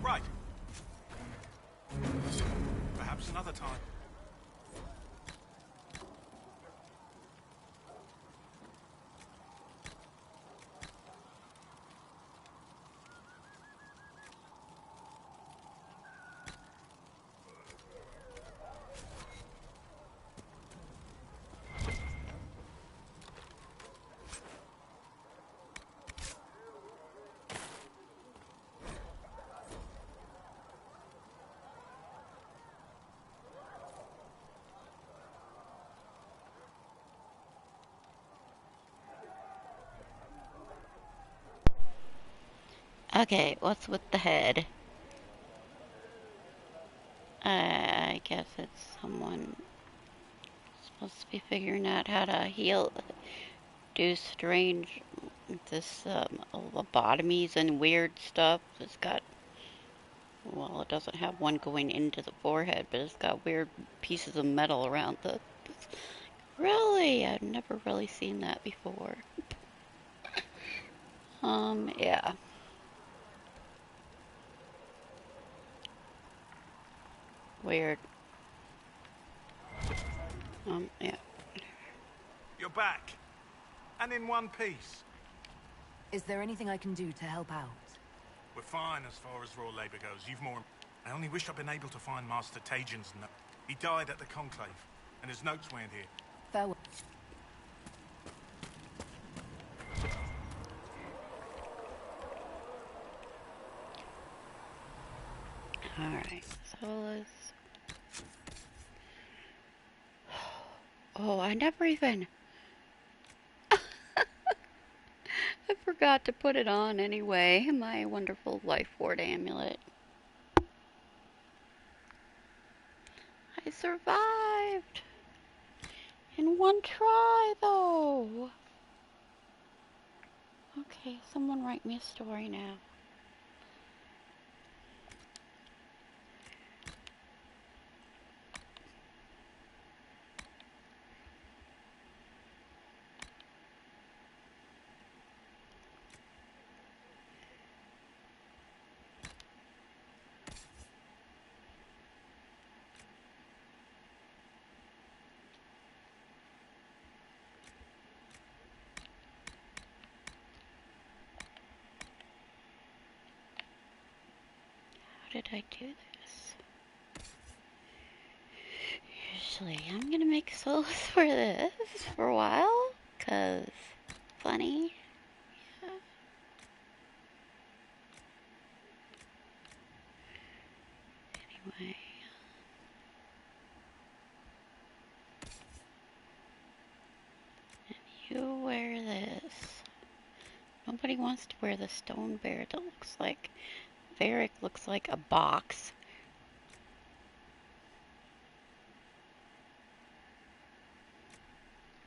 Right. Perhaps another time. Okay, what's with the head? I guess it's someone supposed to be figuring out how to heal, do strange, this lobotomies and weird stuff. It's got, well, it doesn't have one going into the forehead, but it's got weird pieces of metal around the... Really? I've never really seen that before. Yeah. Weird. Yeah. You're back. And in one piece. Is there anything I can do to help out? We're fine as far as raw labor goes. You've more... I only wish I'd been able to find Master Tajin's note. He died at the Conclave, and his notes weren't here. Farewell. Alright, so let's... Oh, I never even... I forgot to put it on anyway, my wonderful life ward amulet. I survived! In one try, though! Okay, someone write me a story now. How did I do this? Usually I'm gonna make solos for this for a while, cause funny. Yeah. Anyway. And you wear this. Nobody wants to wear the stone bear that looks like Varric looks like a box.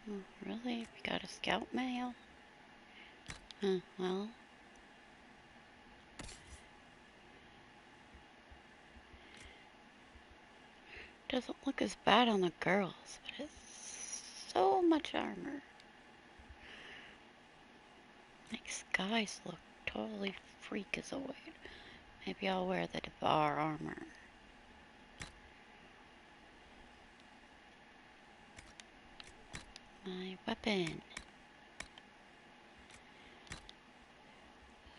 Oh, really? We got a scout mail? Huh, well. Doesn't look as bad on the girls, but it's so much armor. Makes guys look totally freakazoid. Maybe I'll wear the Devar armor. My weapon.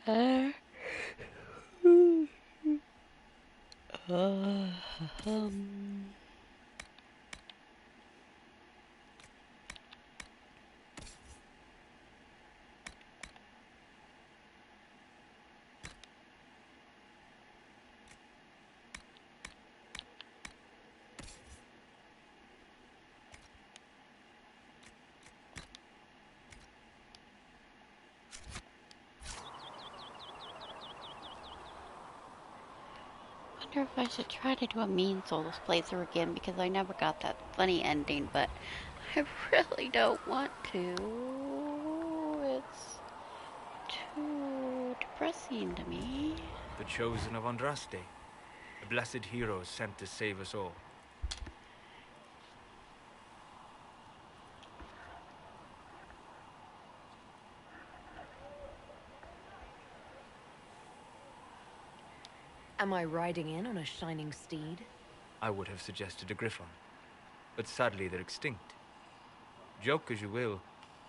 Um. I wonder if I should try to do a Mean Souls playthrough again because I never got that funny ending, but I really don't want to. It's too depressing to me. The chosen of Andraste, a blessed hero sent to save us all. Am I riding in on a shining steed? I would have suggested a griffon, but sadly they're extinct. Joke as you will,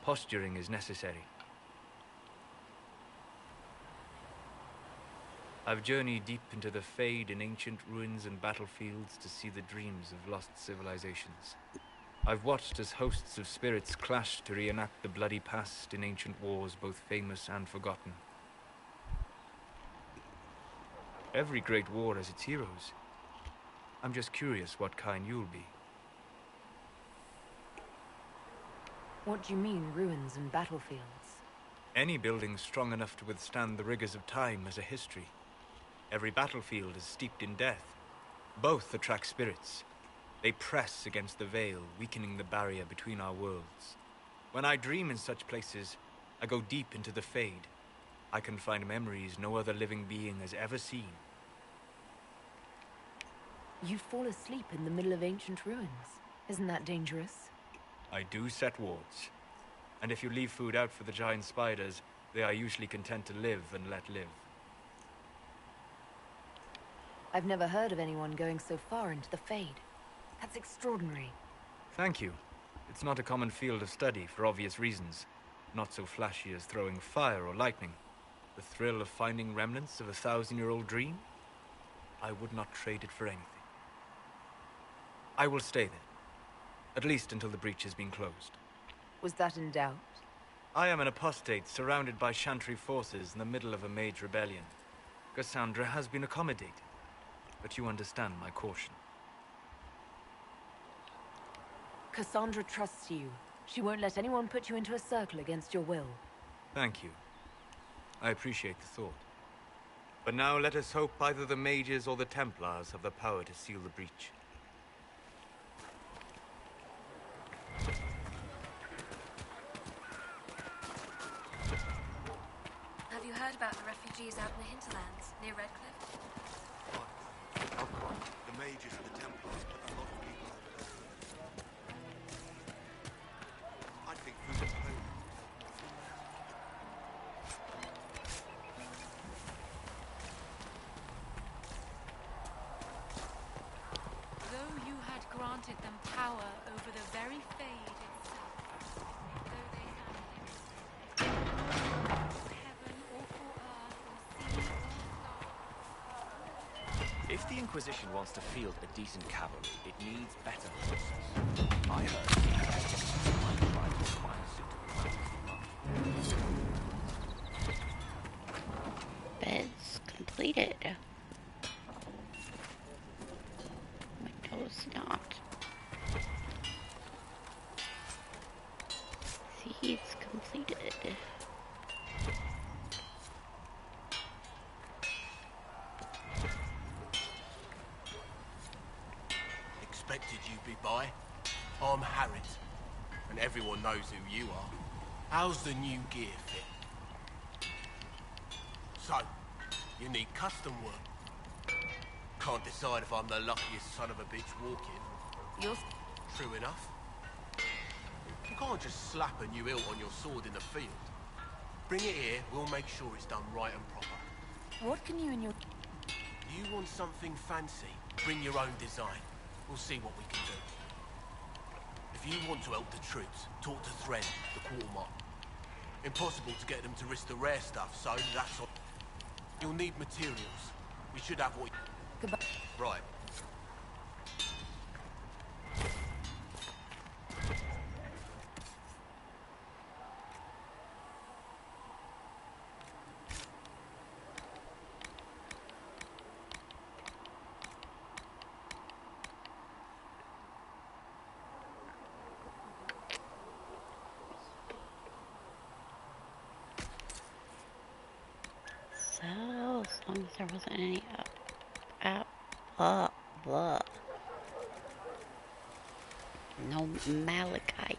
posturing is necessary. I've journeyed deep into the Fade in ancient ruins and battlefields to see the dreams of lost civilizations. I've watched as hosts of spirits clashed to reenact the bloody past in ancient wars both famous and forgotten. Every great war has its heroes. I'm just curious what kind you'll be. What do you mean, ruins and battlefields? Any building strong enough to withstand the rigors of time has a history. Every battlefield is steeped in death. Both attract spirits. They press against the veil, weakening the barrier between our worlds. When I dream in such places, I go deep into the Fade. I can find memories no other living being has ever seen. You fall asleep in the middle of ancient ruins. Isn't that dangerous? I do set wards. And if you leave food out for the giant spiders, they are usually content to live and let live. I've never heard of anyone going so far into the Fade. That's extraordinary. Thank you. It's not a common field of study for obvious reasons. Not so flashy as throwing fire or lightning. The thrill of finding remnants of a 1,000-year-old dream? I would not trade it for anything. I will stay there. At least until the breach has been closed. Was that in doubt? I am an apostate surrounded by Chantry forces in the middle of a mage rebellion. Cassandra has been accommodated, but you understand my caution. Cassandra trusts you. She won't let anyone put you into a circle against your will. Thank you. I appreciate the thought. But now let us hope either the mages or the Templars have the power to seal the breach. Have you heard about the refugees out in the hinterlands, near Redcliffe? The mages and the Templars put a lot of people over there. I think food is home. Though you had granted them power over the very Fade itself, though they had heaven or for earth or sea or star. If the Inquisition wants to field a decent cavalry, it needs better horses. I heard he might try to find suitable. Beds completed. Windows not. Seeds completed. Expected you'd be by. I'm Harriet, and everyone knows who you are. How's the new gear fit? So, you need custom work. Can't decide if I'm the luckiest son of a bitch walking. You're... True enough. You can't just slap a new hilt on your sword in the field. Bring it here, we'll make sure it's done right and proper. What can you and your... You want something fancy? Bring your own design. We'll see what we can do. If you want to help the troops, talk to Thread, the quartermaster. Impossible to get them to risk the rare stuff, so that's all. You'll need materials. We should have what... Goodbye. Right. So, as long as there wasn't any blah. No Malachites.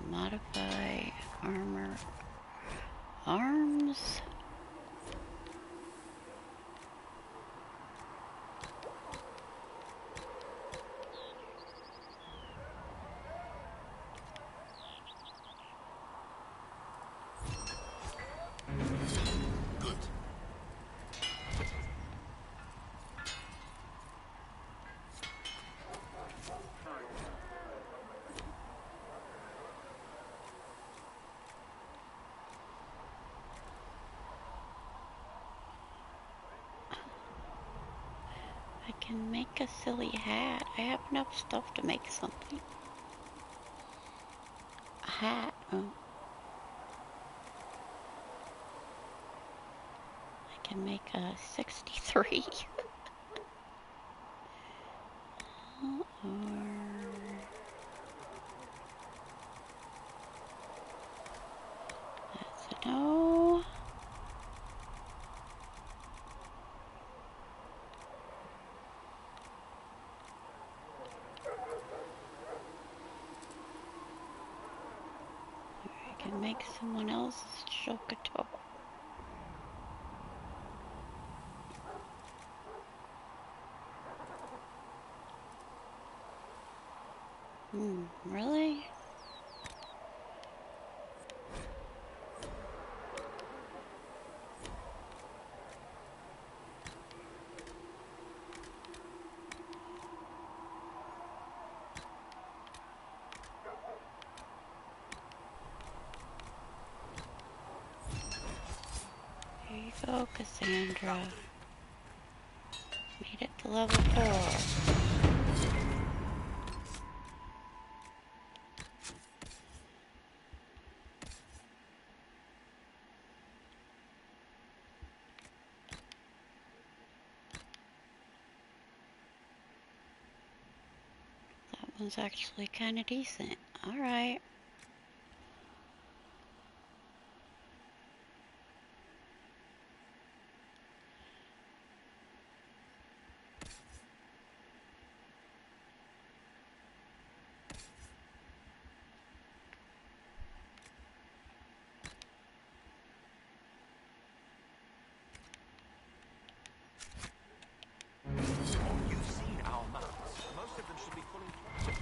Modify armor. Arms. Good. I can make a silly hat. I have enough stuff to make something. A hat. Oh. I can make a 63. Or that's a no. I can make someone else's Shokato. Really? Cassandra. Made it to level 4. That one's actually kind of decent. Alright. You've seen our mounts. Most of them should be pulling flags.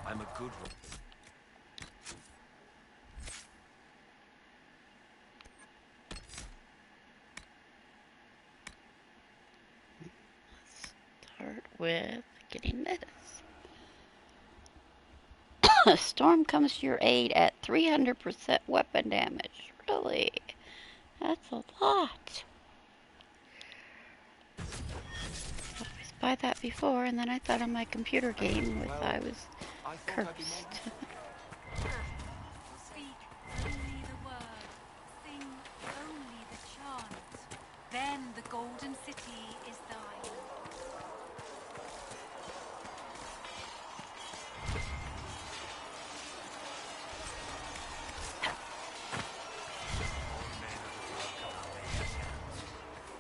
I'm a good one. Start with getting this. A storm comes to your aid at 300% weapon damage. Really? That's a lot. I always buy that before, and then I thought on my computer game with I was cursed. Speak only the word, sing only the chant. Then the golden city is thine.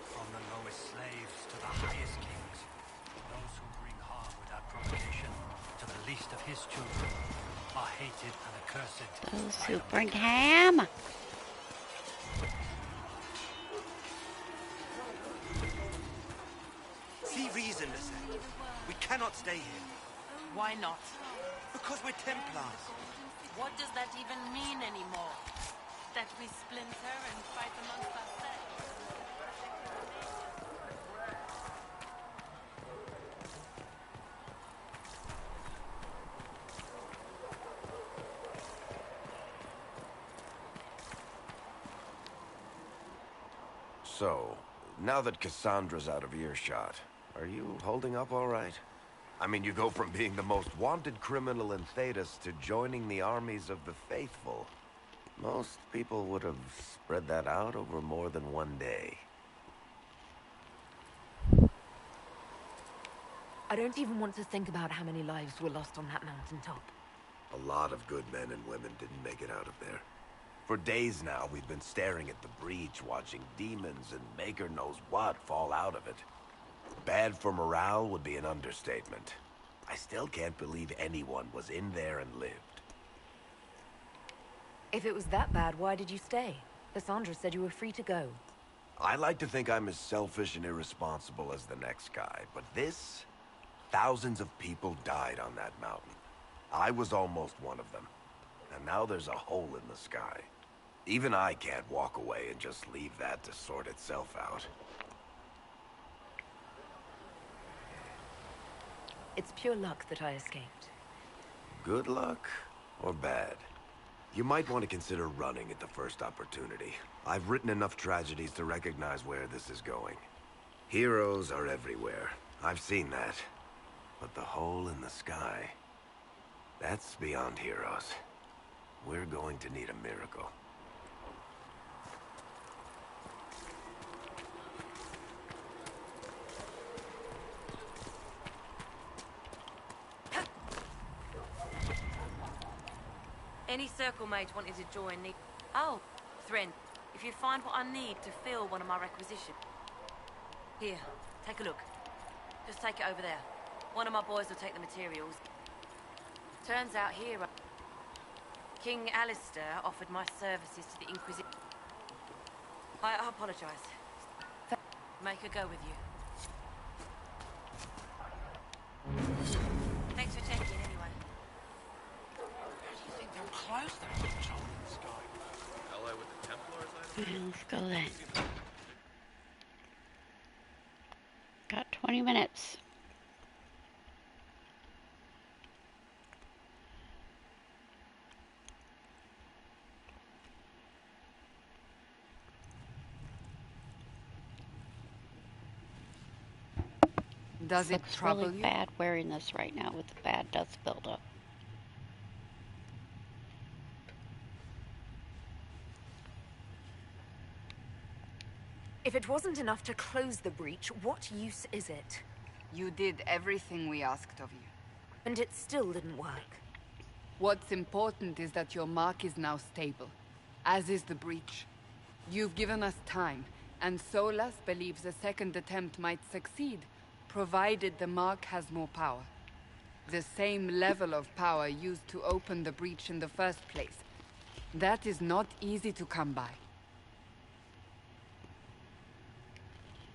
From the lowest slaves to the highest kings, those who bring harm without provocation to the least of his children are hated and accursed. Those who bring ham. See reason, Lissette. We cannot stay here. Why not? Because we're Templars. What does that even mean anymore? That we splinter and fight amongst ourselves? So, now that Cassandra's out of earshot, are you holding up all right? I mean, you go from being the most wanted criminal in Thedas to joining the armies of the faithful. Most people would have spread that out over more than one day. I don't even want to think about how many lives were lost on that mountaintop. A lot of good men and women didn't make it out of there. For days now, we've been staring at the breach, watching demons and maker knows what fall out of it. Bad for morale would be an understatement. I still can't believe anyone was in there and lived. If it was that bad, why did you stay? Cassandra said you were free to go. I like to think I'm as selfish and irresponsible as the next guy, but this... Thousands of people died on that mountain. I was almost one of them. And now there's a hole in the sky. Even I can't walk away and just leave that to sort itself out. It's pure luck that I escaped. Good luck or bad? You might want to consider running at the first opportunity. I've written enough tragedies to recognize where this is going. Heroes are everywhere. I've seen that. But the hole in the sky, that's beyond heroes. We're going to need a miracle. Any circle mate wanted to join the... Oh, Thren, if if you find what I need to fill one of my requisitions. Here, take a look. Just take it over there. One of my boys will take the materials. Turns out here, King Alistair offered my services to the Inquisition. I apologize. Make her go with you. Thanks for checking anyway. You think they'll close that control in the sky? Ally with the Templars, Let's go then. Got 20 minutes. Does it Looks trouble really you? bad wearing this right now with the bad dust buildup. If it wasn't enough to close the breach, what use is it? You did everything we asked of you. And it still didn't work. What's important is that your mark is now stable, as is the breach. You've given us time, and Solas believes a second attempt might succeed, provided the mark has more power. The same level of power used to open the breach in the first place. That is not easy to come by.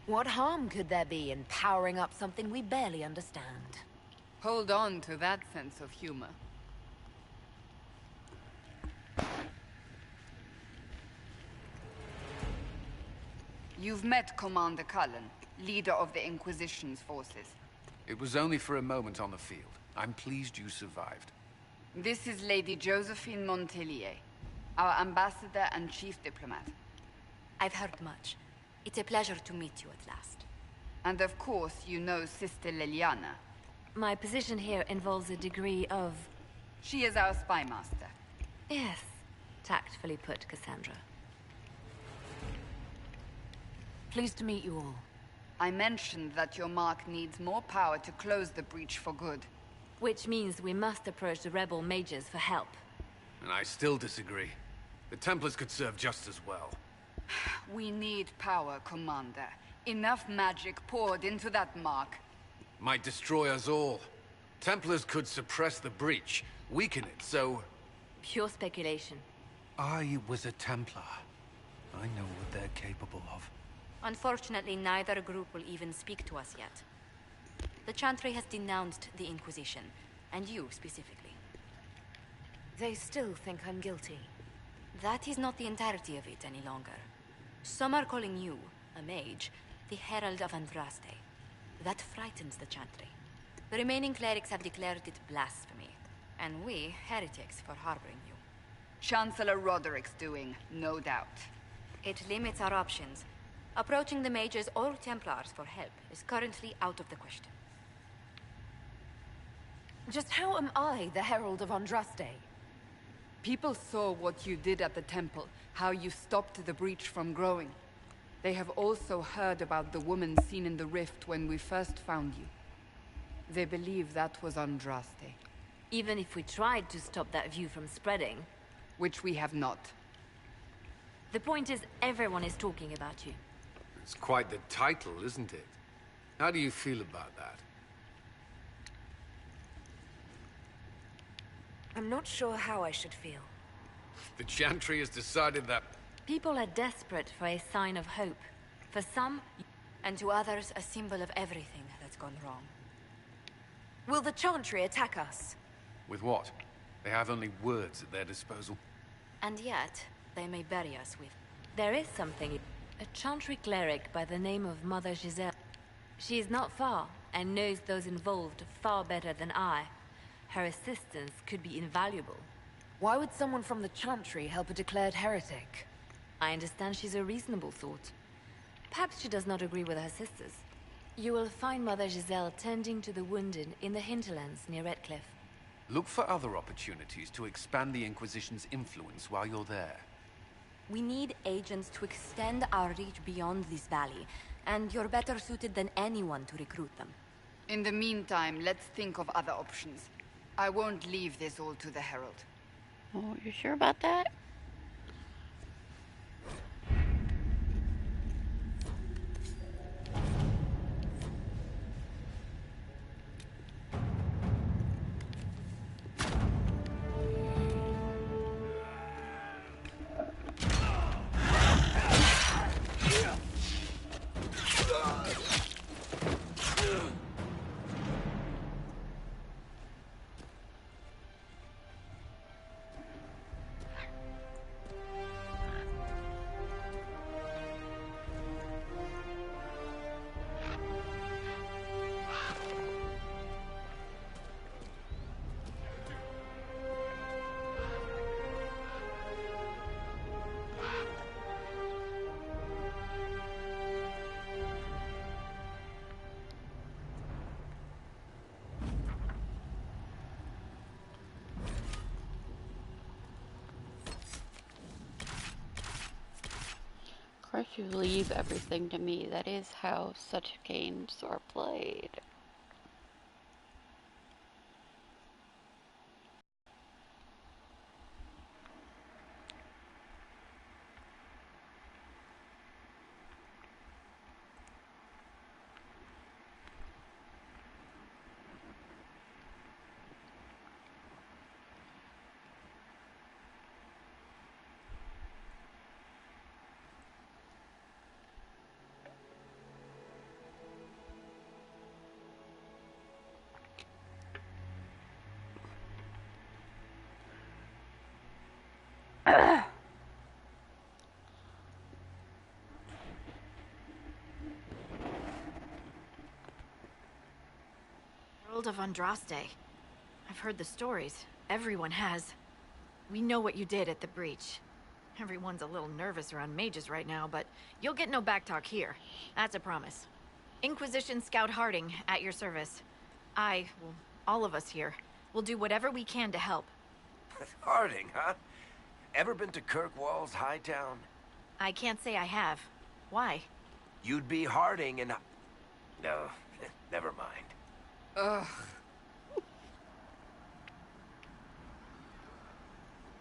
What harm could there be in powering up something we barely understand? Hold on to that sense of humor. You've met Commander Cullen, leader of the Inquisition's forces. It was only for a moment on the field. I'm pleased you survived. This is Lady Josephine Montelier, our ambassador and chief diplomat. I've heard much. It's a pleasure to meet you at last. And of course, you know Sister Liliana. My position here involves a degree of... She is our spy master. Yes, tactfully put, Cassandra. Pleased to meet you all. I mentioned that your mark needs more power to close the breach for good. Which means we must approach the rebel mages for help. And I still disagree. The Templars could serve just as well. We need power, Commander. Enough magic poured into that mark. Might destroy us all. Templars could suppress the breach, weaken it, so... Pure speculation. I was a Templar. I know what they're capable of. Unfortunately, neither group will even speak to us yet. The Chantry has denounced the Inquisition, and you specifically. They still think I'm guilty. That is not the entirety of it any longer. Some are calling you, a mage, the Herald of Andraste. That frightens the Chantry. The remaining clerics have declared it blasphemy, and we, heretics, for harboring you. Chancellor Roderick's doing, no doubt. It limits our options. Approaching the mages or Templars for help is currently out of the question. Just how am I the Herald of Andraste? People saw what you did at the temple, how you stopped the breach from growing. They have also heard about the woman seen in the rift when we first found you. They believe that was Andraste. Even if we tried to stop that view from spreading... Which we have not. The point is, everyone is talking about you. It's quite the title, isn't it? How do you feel about that? I'm not sure how I should feel. The Chantry has decided that... People are desperate for a sign of hope. For some... And to others, a symbol of everything that's gone wrong. Will the Chantry attack us? With what? They have only words at their disposal. And yet, they may bury us with... There is something. A Chantry cleric by the name of Mother Giselle. She is not far, and knows those involved far better than I. Her assistance could be invaluable. Why would someone from the Chantry help a declared heretic? I understand she's a reasonable sort. Perhaps she does not agree with her sisters. You will find Mother Giselle tending to the wounded in the hinterlands near Redcliffe. Look for other opportunities to expand the Inquisition's influence while you're there. We need agents to extend our reach beyond this valley, and you're better suited than anyone to recruit them. In the meantime, let's think of other options. I won't leave this all to the Herald. Oh, you sure about that? Or if you leave everything to me, that is how such games are played. Herald of Andraste. I've heard the stories. Everyone has. We know what you did at the breach. Everyone's a little nervous around mages right now, but you'll get no backtalk here. That's a promise. Inquisition Scout Harding, at your service. Well, all of us here, will do whatever we can to help. Harding, huh? Ever been to Kirkwall's Hightown? I can't say I have. Why? You'd be Harding and... No, never mind. Ugh.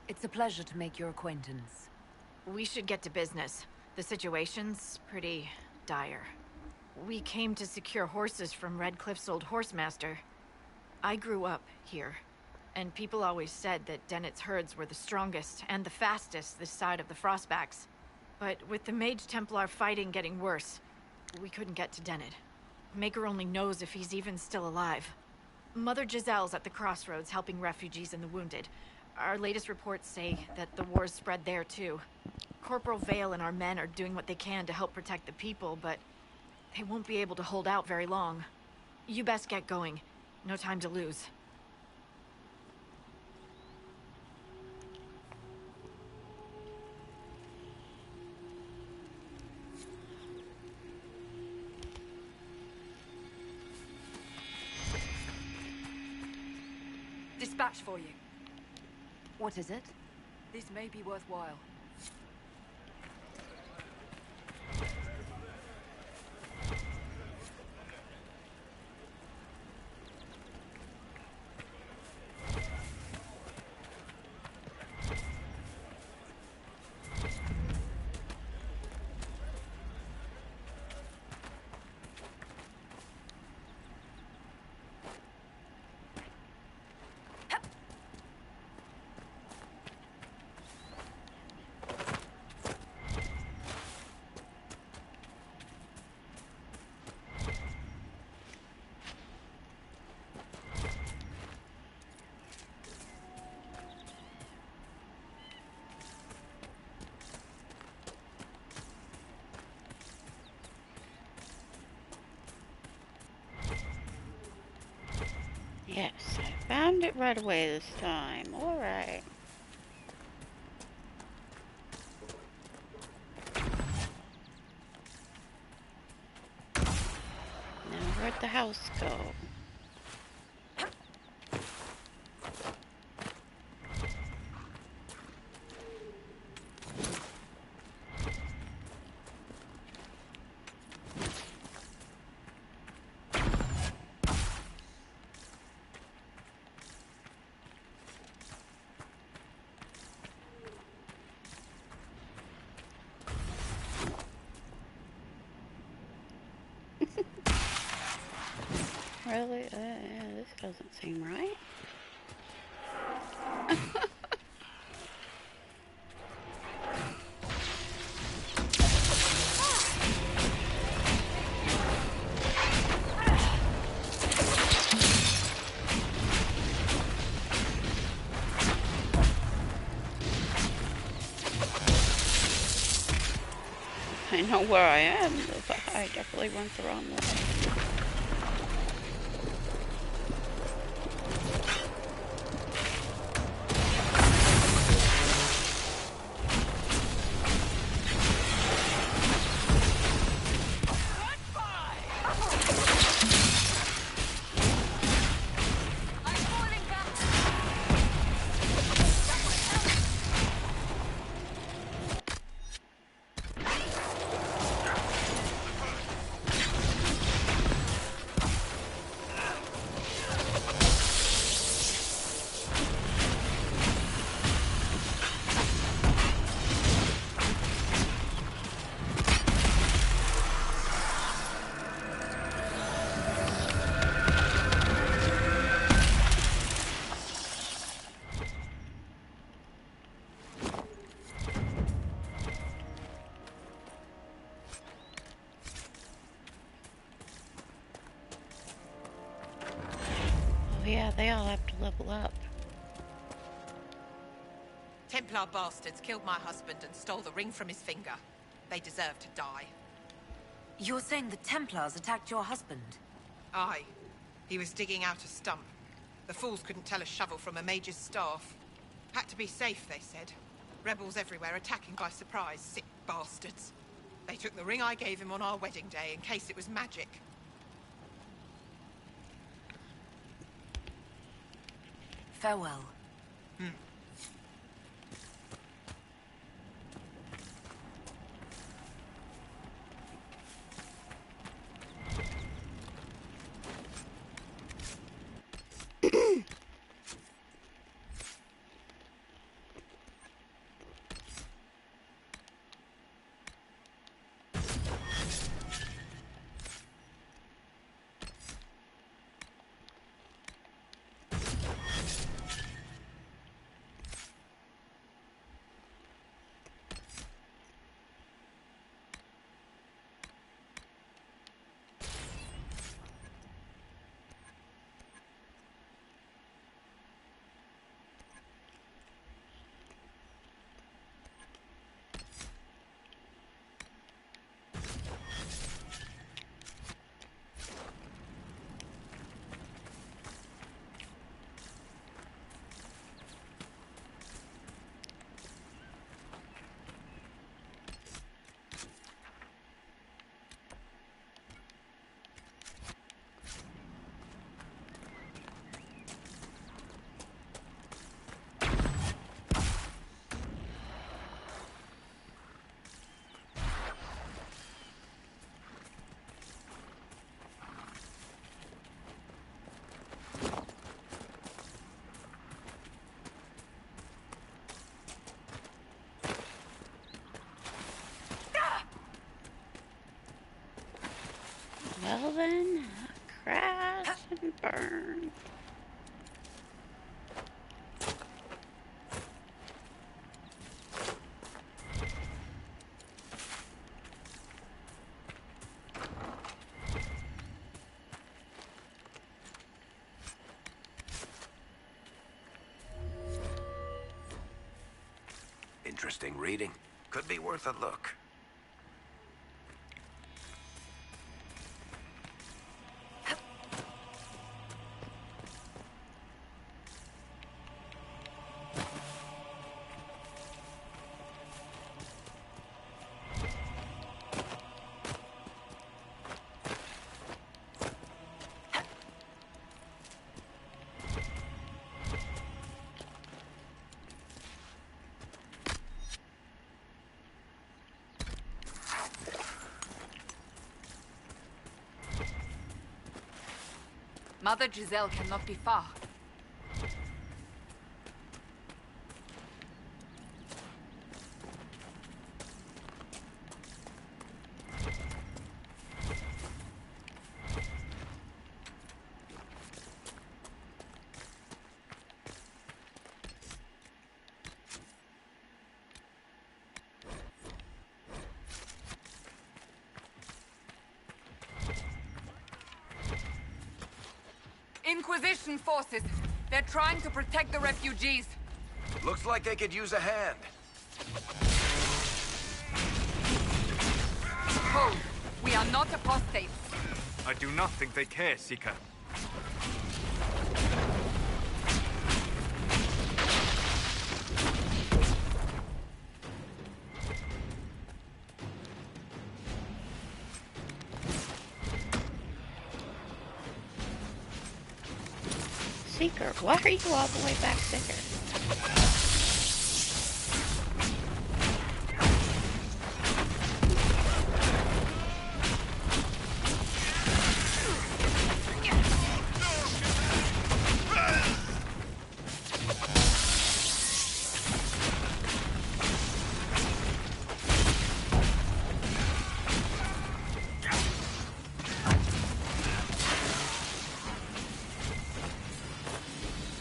It's a pleasure to make your acquaintance. We should get to business. The situation's pretty dire. We came to secure horses from Redcliffe's old horsemaster. I grew up here, and people always said that Dennett's herds were the strongest and the fastest this side of the Frostbacks. But with the Mage Templar fighting getting worse, we couldn't get to Dennett. Maker only knows if he's even still alive. Mother Giselle's at the crossroads helping refugees and the wounded. Our latest reports say that the war's spread there too. Corporal Vale and our men are doing what they can to help protect the people, but they won't be able to hold out very long. You best get going. No time to lose. Dispatch for you. What is it? This may be worthwhile. Yes, I found it right away this time. Alright. Now where'd the house go? Really? This doesn't seem right. I know where I am, but I definitely went the wrong way. yeah, they all have to level up. Templar bastards killed my husband and stole the ring from his finger. They deserve to die. You're saying the Templars attacked your husband? Aye. He was digging out a stump. The fools couldn't tell a shovel from a mage's staff. Had to be safe, they said. Rebels everywhere attacking by surprise, sick bastards. They took the ring I gave him on our wedding day in case it was magic. Farewell. Well then, crash and burn. Interesting reading. Could be worth a look. Mother Giselle cannot be far. Inquisition forces. They're trying to protect the refugees. Looks like they could use a hand. Hold. We are not apostates. I do not think they care, Seeker. Seeker, why are you all the way back there?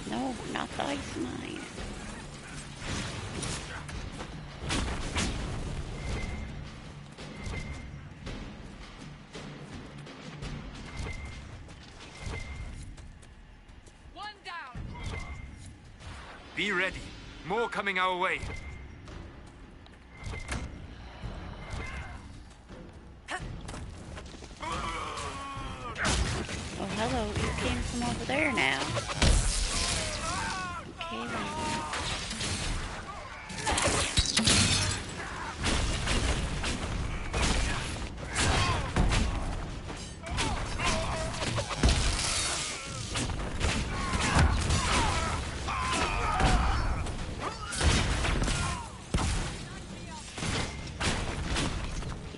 No, not the ice mine. Be ready. More coming our way. Oh, hello. You came from over there now. Okay, then.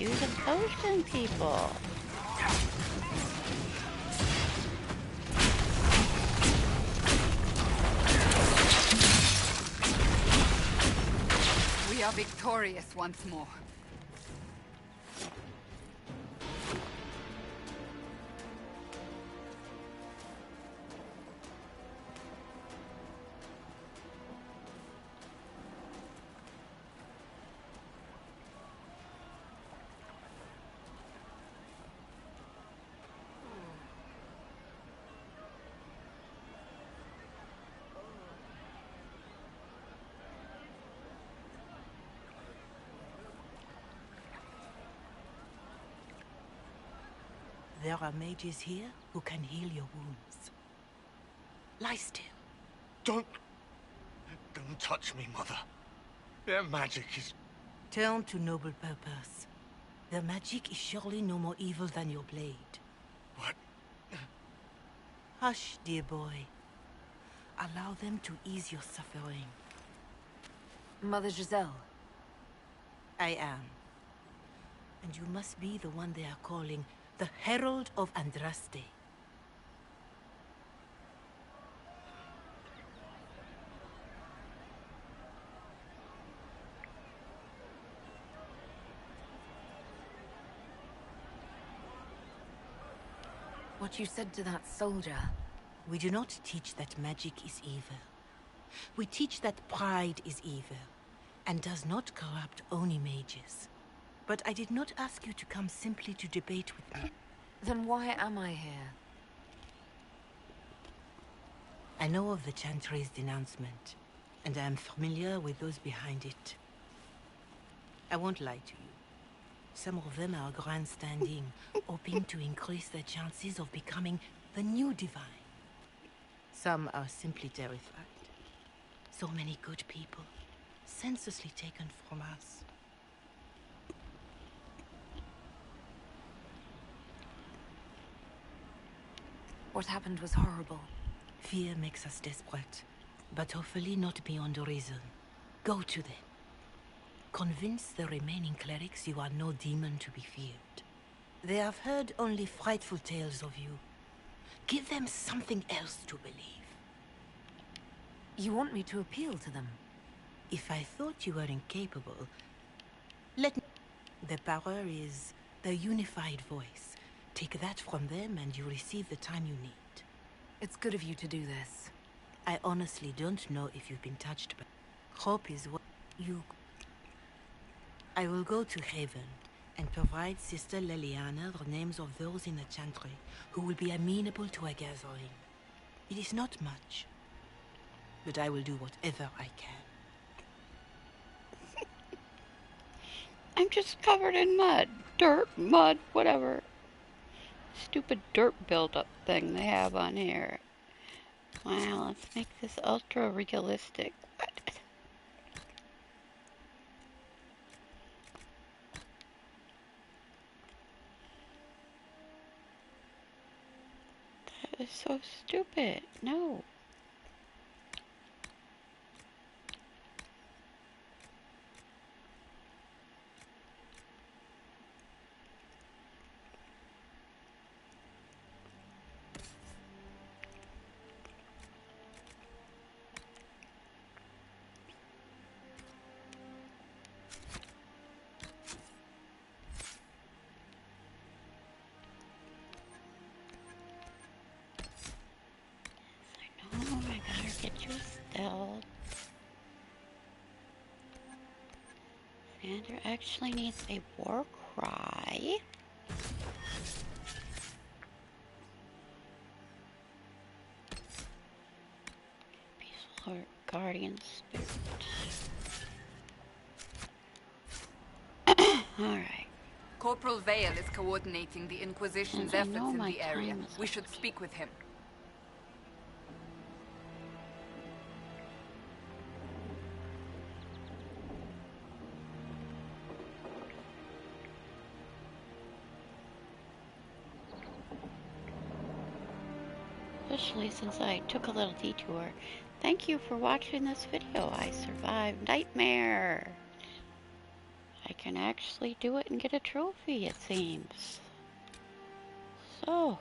You the potion people. We are victorious once more. There are mages here who can heal your wounds. Lie still. Don't touch me, Mother. Their magic is... Turn to noble purpose. Their magic is surely no more evil than your blade. What? Hush, dear boy. Allow them to ease your suffering. Mother Giselle. I am. And you must be the one they are calling the Herald of Andraste. What you said to that soldier. We do not teach that magic is evil. We teach that pride is evil, and does not corrupt only mages. But I did not ask you to come simply to debate with me. Then why am I here? I know of the Chantry's denouncement, and I am familiar with those behind it. I won't lie to you. Some of them are grandstanding, hoping to increase their chances of becoming the new divine. Some are simply terrified. So many good people, senselessly taken from us. What happened was horrible. Fear makes us desperate, but hopefully not beyond reason. Go to them. Convince the remaining clerics you are no demon to be feared. They have heard only frightful tales of you. Give them something else to believe. You want me to appeal to them? If I thought you were incapable, let me... The power is the unified voice. Take that from them and you receive the time you need. It's good of you to do this. I honestly don't know if you've been touched by... Hope is what you... I will go to Haven and provide Sister Leliana the names of those in the Chantry who will be amenable to a gathering. It is not much, but I will do whatever I can. I'm just covered in mud. Dirt, mud, whatever. Stupid dirt buildup thing they have on here. Wow, let's make this ultra realistic. What? That is so stupid. No. Oh, I gotta get you still. Xander actually needs a war cry. Peaceful Guardian spirit. Alright. Corporal Vale is coordinating the Inquisition's And I know efforts in my the area. time is We should speak with him. Especially since I took a little detour. Thank you for watching this video. I survived Nightmare. I can actually do it and get a trophy, it seems. So,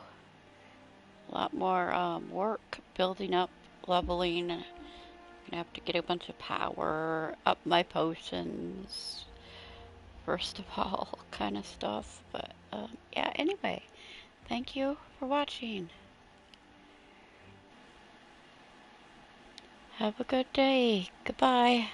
a lot more work building up, leveling. Gonna have to get a bunch of power, up my potions, first of all, kind of stuff. But yeah, anyway, thank you for watching. Have a good day. Goodbye.